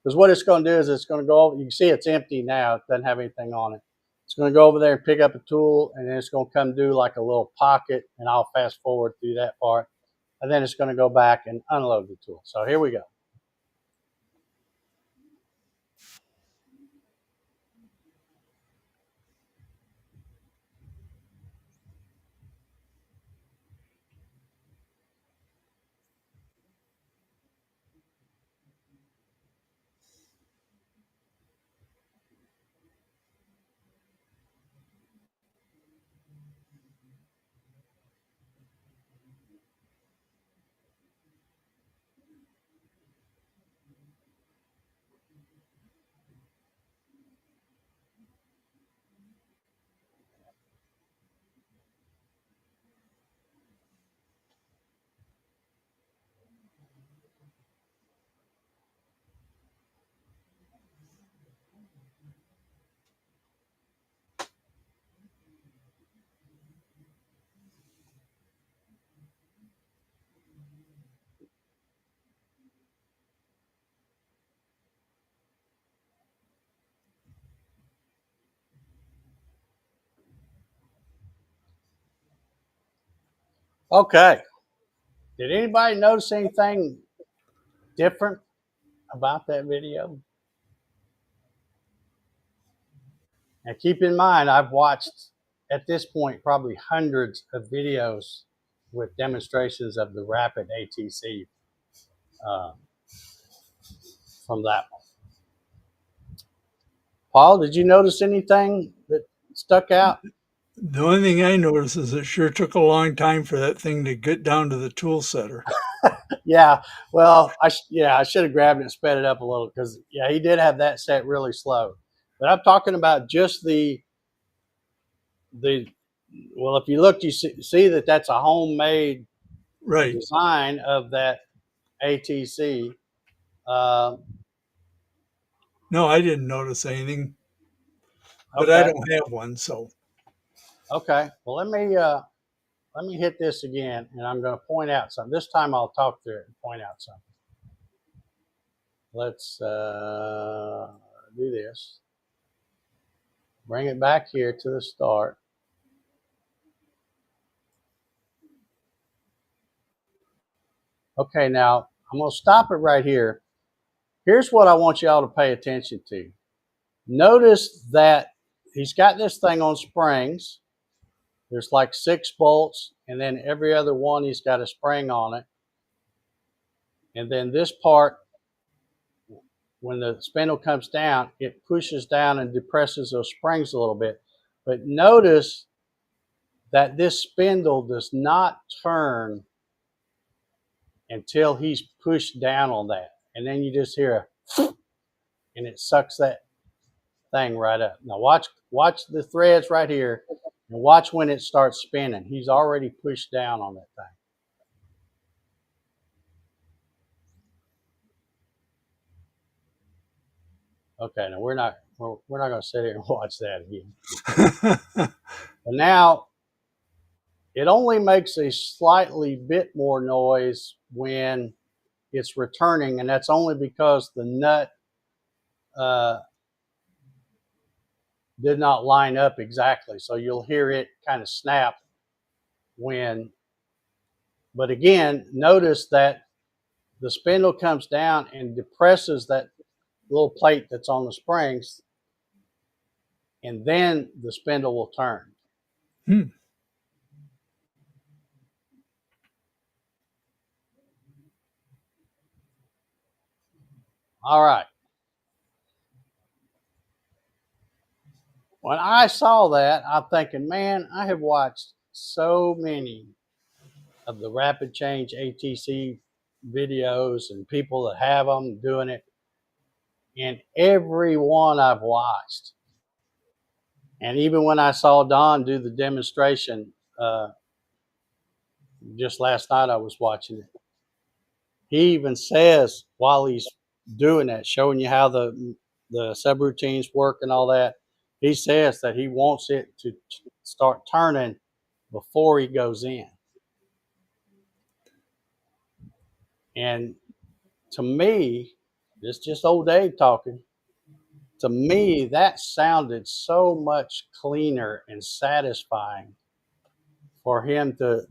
because what it's going to do is it's going to go over. You can see it's empty now. It doesn't have anything on it. It's going to go over there and pick up a tool, and then it's going to come do like a little pocket, and I'll fast forward through that part. And then it's going to go back and unload the tool. So here we go. Okay. Did anybody notice anything different about that video? And keep in mind, I've watched at this point probably hundreds of videos with demonstrations of the rapid ATC uh, from that one. Paul, did you notice anything that stuck out? The only thing I noticed is it sure took a long time for that thing to get down to the tool setter. Yeah, well, I should have grabbed it and sped it up a little because yeah, he did have that set really slow. But I'm talking about just the well, if you look, you see that that's a homemade Right. design of that ATC. Uh, No, I didn't notice anything, but I okay, don't have one, so. okay. Well, let me hit this again, and I'm going to point out something. This time, I'll talk through it and point out something. Let's do this. Bring it back here to the start. Okay, now I'm going to stop it right here. Here's what I want y'all to pay attention to. Notice that he's got this thing on springs. There's like 6 bolts, and then every other one he's got a spring on it. And then this part, when the spindle comes down, it pushes down and depresses those springs a little bit. But notice that this spindle does not turn until he's pushed down on that. And then you just hear a and it sucks that thing right up. Now watch the threads right here and watch when it starts spinning. He's already pushed down on that thing. Okay, now we're not going to sit here and watch that again. But now it only makes a slightly bit more noise when it's returning, and that's only because the nut did not line up exactly. So you'll hear it kind of snap when, but again, notice that the spindle comes down and depresses that little plate that's on the springs, and then the spindle will turn. Hmm. All right. When I saw that, I'm thinking, man, I have watched so many of the rapid change ATC videos and people that have them doing it. And every one I've watched, and even when I saw Don do the demonstration just last night, I was watching it. He even says while he's doing that, showing you how the subroutines work and all that, he says that he wants it to start turning before he goes in. And to me, this is just old Dave talking. To me, that sounded so much cleaner and satisfying for him to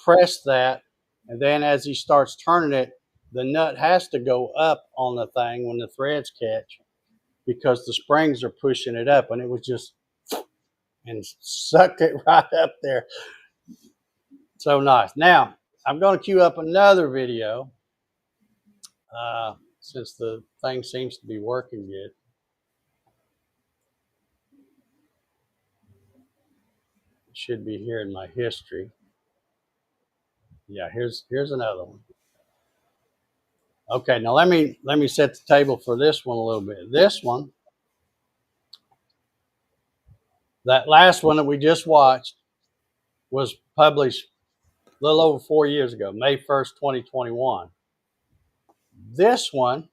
press that. And then as he starts turning it, the nut has to go up on the thing when the threads catch because the springs are pushing it up. And it was just, and sucked it right up there. So nice. Now, I'm going to queue up another video since the thing seems to be working good. It should be here in my history. Yeah, here's another one. Okay, now let me set the table for this one a little bit. This one, that last one that we just watched, was published a little over 4 years ago, May 1st, 2021. This one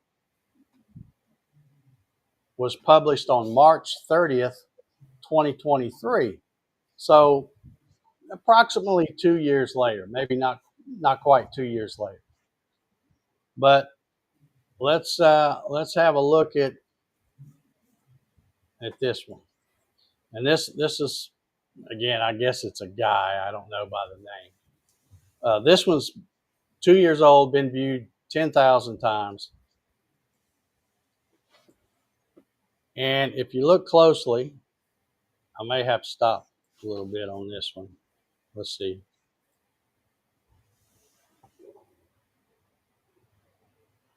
was published on March 30th, 2023. So approximately 2 years later, maybe not quite 2 years later. But let's have a look at this one. And this is, again, I guess it's a guy. I don't know by the name. This one's 2 years old, been viewed 10,000 times. And if you look closely, I may have to stop a little bit on this one. Let's see.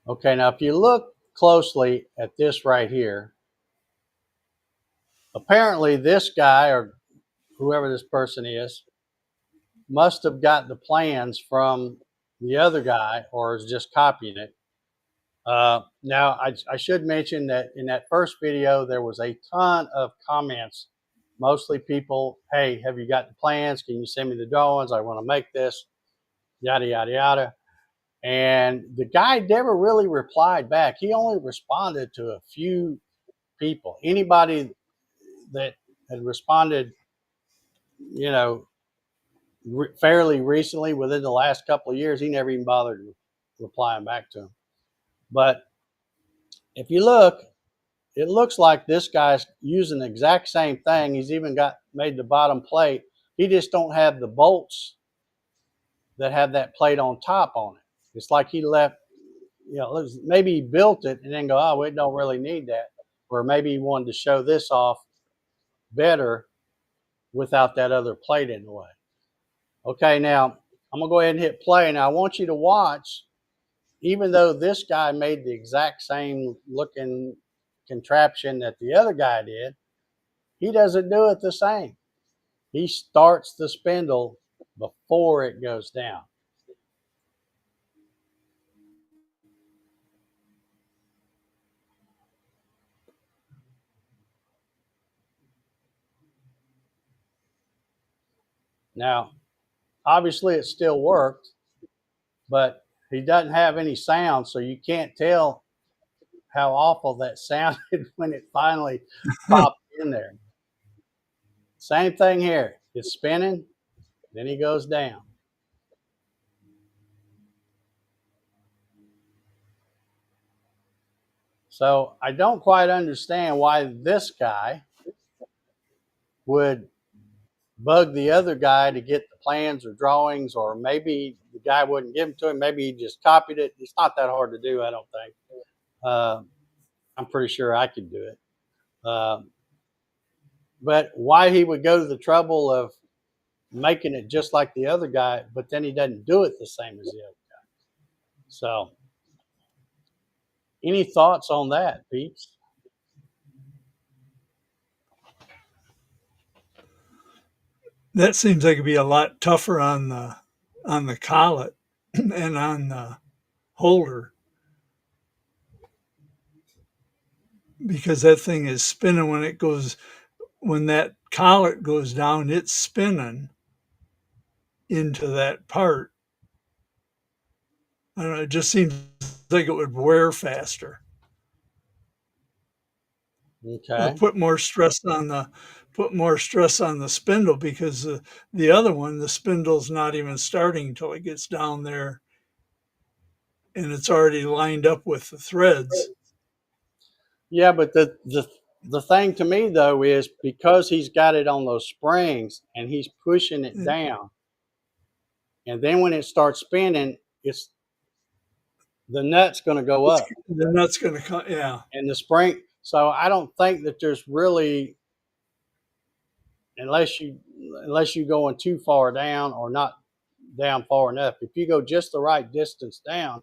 Okay, now if you look closely at this right here, apparently this guy or whoever this person is must have got the plans from the other guy or is just copying it. Now, I should mention that in that first video, there was a ton of comments, mostly people, hey, have you got the plans? Can you send me the drawings? I want to make this, yada, yada, yada. And the guy never really replied back. He only responded to a few people. Anybody that had responded, you know, fairly recently within the last couple of years, he never even bothered replying back to him. But if you look, it looks like this guy's using the exact same thing. He's even made the bottom plate. He just don't have the bolts that have that plate on top on it. It's like he left, maybe he built it and then go, oh, we don't really need that. Or maybe he wanted to show this off better without that other plate in the way. Okay, now I'm going to go ahead and hit play. Now I want you to watch, even though this guy made the exact same looking contraption that the other guy did, he doesn't do it the same. He starts the spindle before it goes down. Now, obviously it still worked, but he doesn't have any sound, so you can't tell how awful that sounded when it finally popped in there. Same thing here. It's spinning, then he goes down. So I don't quite understand why this guy would bug the other guy to get the plans or drawings, or maybe the guy wouldn't give them to him. Maybe he just copied it. It's not that hard to do, I don't think. I'm pretty sure I could do it. But why he would go to the trouble of making it just like the other guy, but then he doesn't do it the same as the other guy. So, any thoughts on that, Pete? That seems like it'd be a lot tougher on the collet and on the holder, because that thing is spinning when that collet goes down, it's spinning into that part. I don't know, it just seems like it would wear faster. Okay. Put more stress on the spindle, because the other one, the spindle's not even starting until it gets down there and it's already lined up with the threads. Yeah, but the thing to me though is because he's got it on those springs and he's pushing it down, and then when it starts spinning, the nut's going to go up. The nut's going to come, yeah. And the spring. So I don't think that there's really, unless you're going too far down or not down far enough. If you go just the right distance down,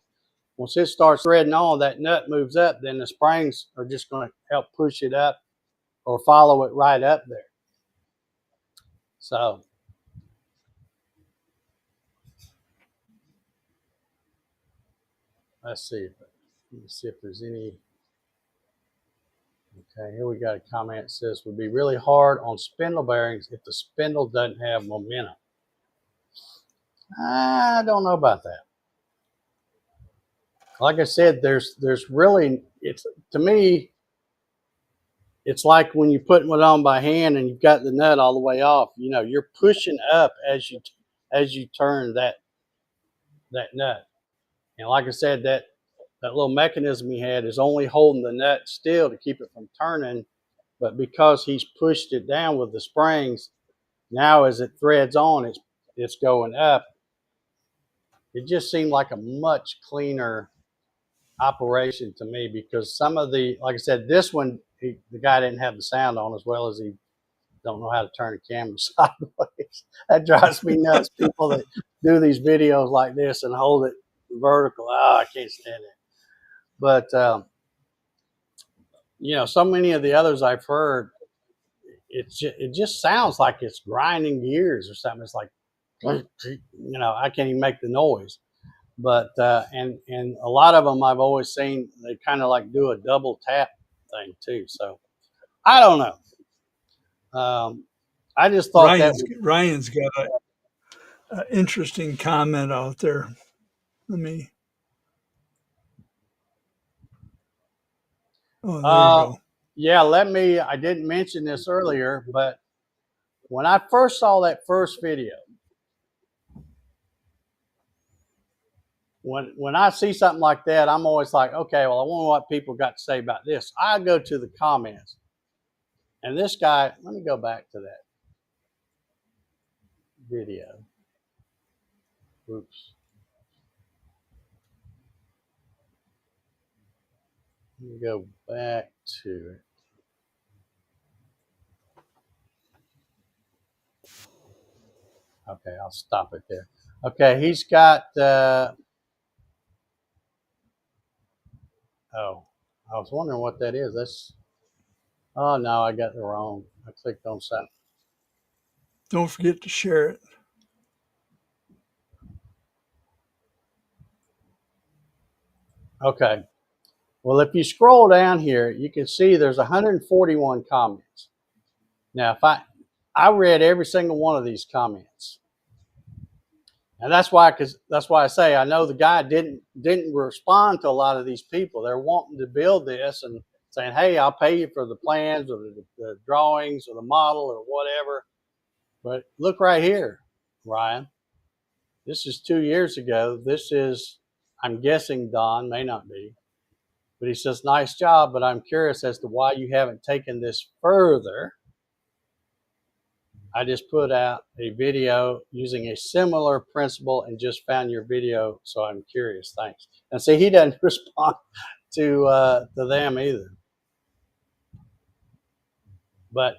once it starts threading on, that nut moves up, then the springs are just going to help push it up or follow it right up there. So let's see if there's any. Okay, here we got a comment that says would be really hard on spindle bearings if the spindle doesn't have momentum. I don't know about that. Like I said, there's really, to me, it's like when you're putting it on by hand and you've got the nut all the way off. You're pushing up as you turn that nut. And like I said, that little mechanism he had is only holding the nut still to keep it from turning. But because he's pushed it down with the springs, now as it threads on, it's going up. it just seemed like a much cleaner operation to me, because some of the, like I said, this one, the guy didn't have the sound on, as well as he don't know how to turn the camera sideways. That drives me nuts. People that do these videos like this and hold it vertical. Oh, I can't stand it. But so many of the others I've heard, it just sounds like it's grinding gears or something. It's like, I can't even make the noise. But and a lot of them I've always seen, they kind of like do a double tap thing too. So I don't know. I just thought Ryan's got an interesting comment out there. Let me. Oh, there you go. Yeah, I didn't mention this earlier, but when I first saw that first video, when I see something like that, I'm always like, okay, well, I wonder what people got to say about this. I go to the comments, and this guy, let me go back to that video. Oops. Let me go back to it. Okay, I'll stop it there. Okay, he's got, I was wondering what that is. Oh no, I got the wrong. I clicked on something. Don't forget to share it. Okay. Well, if you scroll down here, you can see there's 141 comments. Now, if I read every single one of these comments, and that's why I say I know the guy didn't respond to a lot of these people. They're wanting to build this and saying, "Hey, I'll pay you for the plans or the drawings or the model or whatever." But look right here, Ryan. This is 2 years ago. This is, I'm guessing Don, may not be. But he says, nice job, but I'm curious as to why you haven't taken this further. I just put out a video using a similar principle and just found your video, so I'm curious. Thanks. And see, he doesn't respond to them either. But,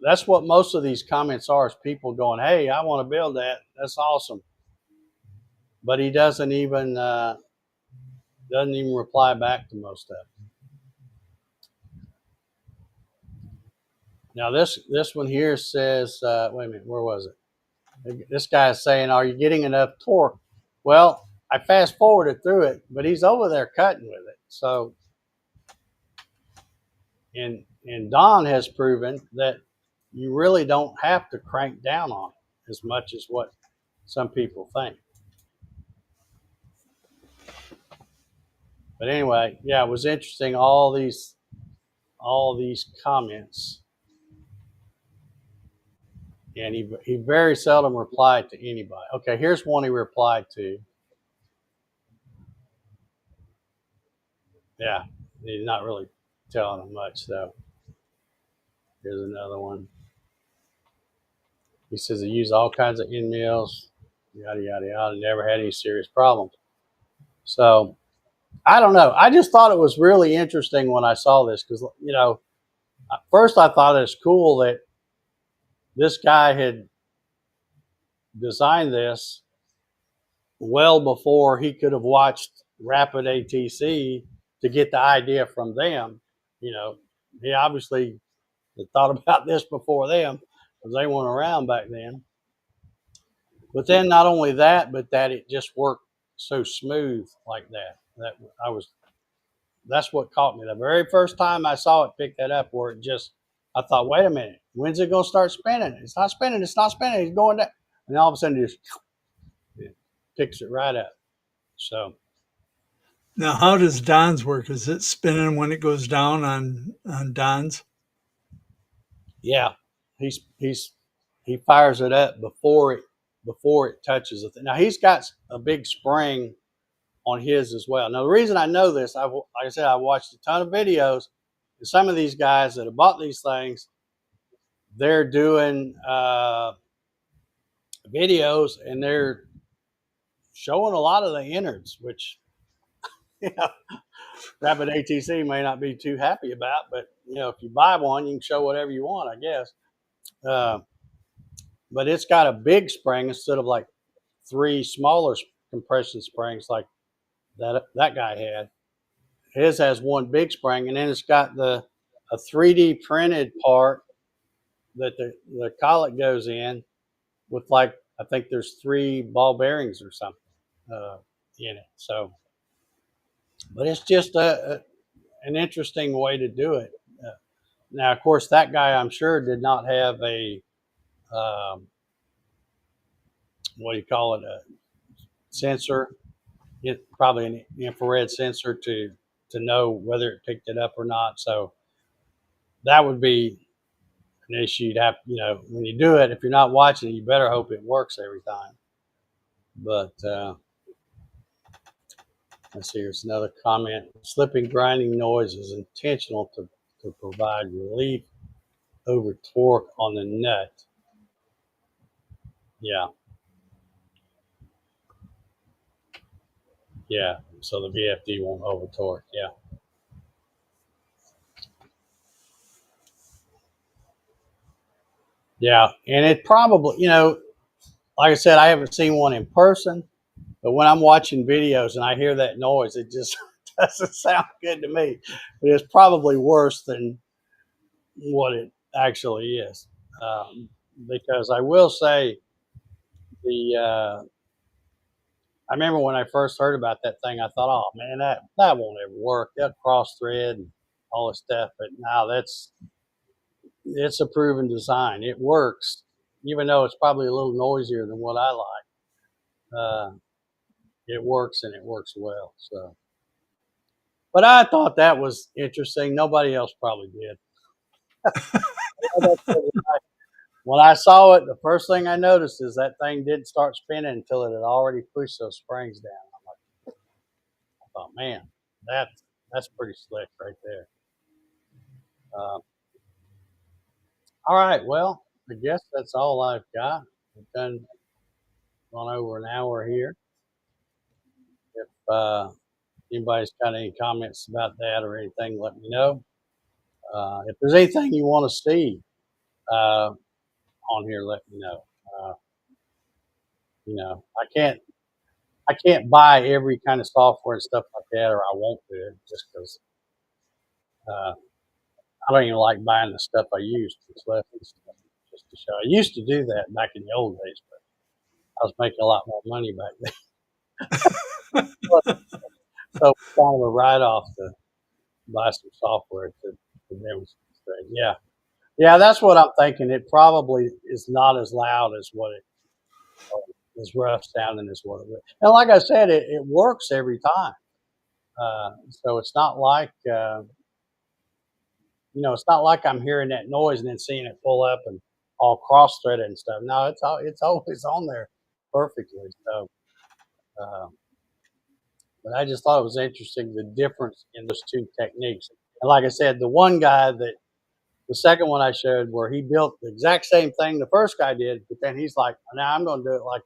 that's what most of these comments are, is people going, hey, I want to build that. That's awesome. But he doesn't even reply back to most of them. Now this one here says, wait a minute, where was it? This guy is saying, are you getting enough torque? Well, I fast forwarded through it, but he's over there cutting with it. So, and Don has proven that you really don't have to crank down on it as much as what some people think. But anyway, yeah, it was interesting, all these comments. And he very seldom replied to anybody. Okay, here's one he replied to. Yeah, he's not really telling them much, though. Here's another one. He says he used all kinds of end mills, yada, yada, yada, never had any serious problems. So, I don't know. I just thought it was really interesting when I saw this because, at first I thought it was cool that this guy had designed this well before he could have watched Rapid ATC to get the idea from them. He obviously had thought about this before them because they weren't around back then. But then not only that, but that it just worked so smooth like that. That's what caught me. The very first time I saw it pick that up, where I thought, wait a minute, when's it going to start spinning? It's not spinning. It's going down. And all of a sudden it just picks it right up. So. Now, how does Don's work? Is it spinning when it goes down on Don's? Yeah, he fires it up before it touches it. Now he's got a big spring on his as well. Now the reason I know this, like I said, I watched a ton of videos, and some of these guys that have bought these things, they're doing videos, and they're showing a lot of the innards, which you know, Rapid ATC may not be too happy about. But if you buy one, you can show whatever you want, I guess. Uh, but it's got a big spring instead of like three smaller compression springs like that guy had. His has one big spring, and then it's got a 3D printed part that the collet goes in with, like, I think there's 3 ball bearings or something in it. So, but it's just an interesting way to do it. Now, of course, that guy, I'm sure, did not have a what do you call it, a sensor. Probably an infrared sensor to know whether it picked it up or not. So that would be an issue. You'd have, when you do it, if you're not watching it, you better hope it works every time. But let's see, here's another comment. Slipping, grinding noise is intentional to provide relief over torque on the nut. Yeah. Yeah. So the VFD won't over torque. Yeah. Yeah. And it probably, like I said, I haven't seen one in person, but when I'm watching videos and I hear that noise, it just doesn't sound good to me. But it's probably worse than what it actually is. Because I will say, I remember when I first heard about that thing, I thought, oh man, that won't ever work. They'll cross thread and all this stuff. But now it's a proven design. It works, even though it's probably a little noisier than what I like. It works, and it works well. So, but I thought that was interesting. Nobody else probably did. When I saw it, the first thing I noticed is that thing didn't start spinning until it had already pushed those springs down. I thought, man, that's pretty slick right there. Uh, all right, well, I guess that's all I've got. We've gone over an hour here. If anybody's got any comments about that or anything, let me know. If there's anything you want to see on here, let me know. I can't buy every kind of software and stuff like that, or I won't do it just because I don't even like buying the stuff I use just to show. I used to do that back in the old days, but I was making a lot more money back then. So it's kind of a write-off to buy some software to demonstrate. Yeah. Yeah, that's what I'm thinking. It probably is not as loud as what it is, rough sounding as what it is. And like I said, it works every time. So it's not like, it's not like I'm hearing that noise and then seeing it pull up and all cross-threaded and stuff. No, it's always on there perfectly. So, but I just thought it was interesting, the difference in those two techniques. And like I said, the second one I showed, where he built the exact same thing the first guy did, but then he's like, now I'm going to do it like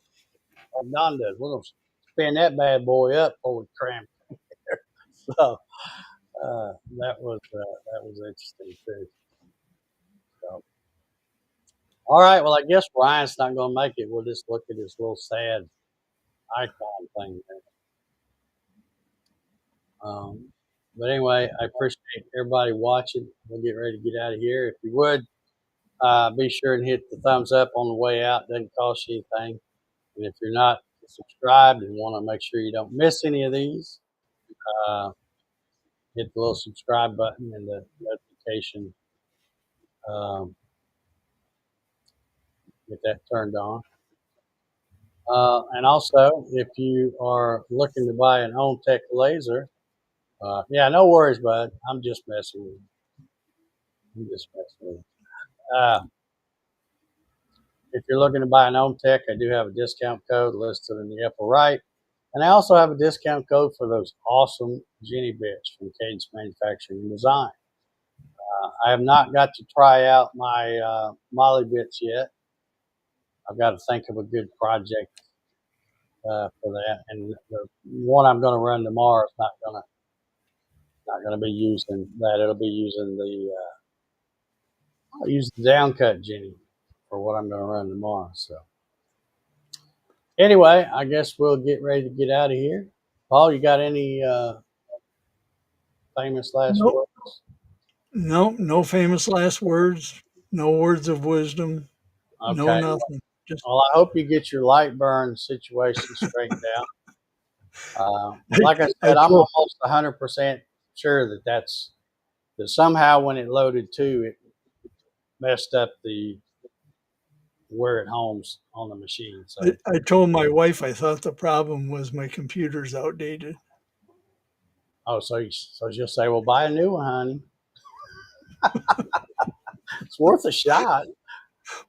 Don does. We're going to spin that bad boy up before we cram it. So that was interesting too. So, all right, well, I guess Ryan's not going to make it. We'll just look at his little sad icon thing there. But anyway, I appreciate everybody watching. We'll get ready to get out of here. If you would, be sure and hit the thumbs up on the way out. It doesn't cost you anything. And if you're not subscribed and want to make sure you don't miss any of these, uh, hit the little subscribe button and the notification. Get that turned on. And also, if you are looking to buy an OnTech laser, yeah, no worries, bud. I'm just messing with you. If you're looking to buy an OnTech, I do have a discount code listed in the upper right. And I also have a discount code for those awesome Jenny bits from Cadence Manufacturing and Design. I have not got to try out my Molly bits yet. I've got to think of a good project for that. And the one I'm going to run tomorrow is not gonna be using that. It'll be using I'll use the downcut Jenny for what I'm going to run tomorrow. So anyway, I guess we'll get ready to get out of here. Paul, you got any famous last Nope. words? No famous last words. No words of wisdom. No Okay. nothing. Just Well, I hope you get your light burn situation straightened out. Like I I said, I'm told almost 100% sure that somehow when it loaded too, it messed up the where it homes on the machine. So, I told my wife I thought the problem was my computer's outdated. so she'll say, "Well, buy a new one, honey. It's worth a shot."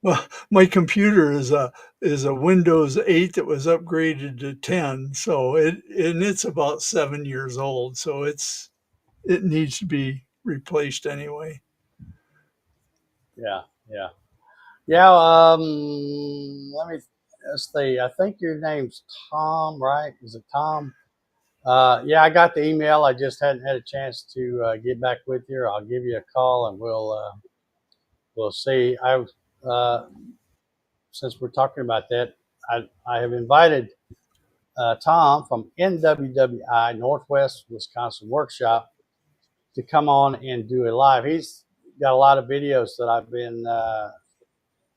Well, my computer is a Windows 8 that was upgraded to 10, so it's about 7 years old, so it needs to be replaced anyway. Yeah, yeah, yeah. Let's see. I think your name's Tom, right? Is it Tom? Yeah, I got the email. I just hadn't had a chance to get back with you. I'll give you a call and we'll see. Since we're talking about that, I have invited Tom from NWWI Northwest Wisconsin Workshop to come on and do a live. He's got a lot of videos that I've been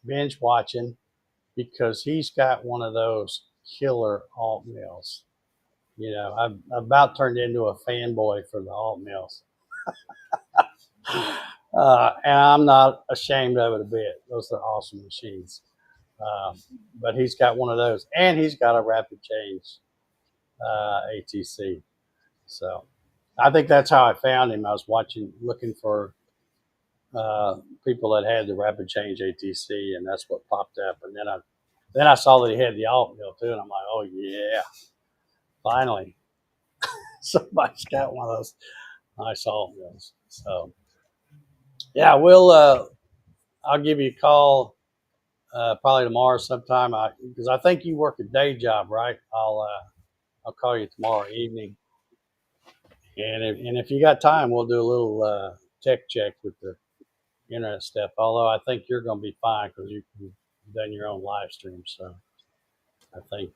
binge watching because he's got one of those killer alt mills. I've about turned into a fanboy for the alt mills. And I'm not ashamed of it a bit. Those are awesome machines. But he's got one of those, and he's got a rapid change ATC. So I think that's how I found him. I was looking for people that had the rapid change ATC, and that's what popped up. And then I saw that he had the alt mill too, and I'm like, oh yeah, finally somebody's got one of those nice alt mills. So yeah, I'll give you a call probably tomorrow sometime. Because I think you work a day job, right? I'll call you tomorrow evening, and if you got time, we'll do a little tech check with the internet stuff. Although I think you're going to be fine because you've done your own live stream, so I think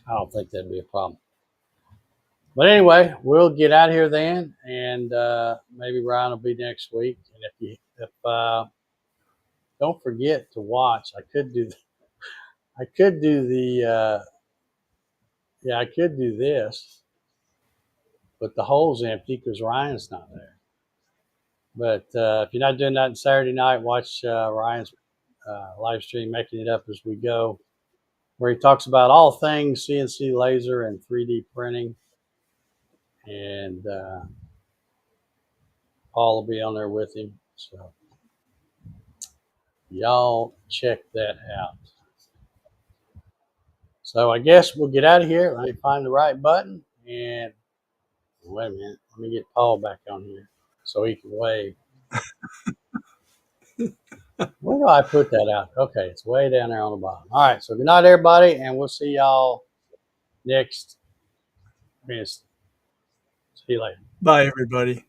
I don't think that'd be a problem. But anyway, we'll get out of here then, and maybe Ryan will be next week. And if don't forget to watch. I could do I could do this, but the hole's empty because Ryan's not there. But if you're not doing that on Saturday night, watch Ryan's live stream, Making It Up As We Go, where he talks about all things CNC laser and 3D printing. And Paul will be on there with him. So y'all check that out. So I guess we'll get out of here. Let me find the right button. And wait a minute. Let me get Paul back on here so he can wave. Where do I put that out? Okay, it's way down there on the bottom. All right, so good night, everybody, and we'll see y'all next. See you later. Bye, everybody.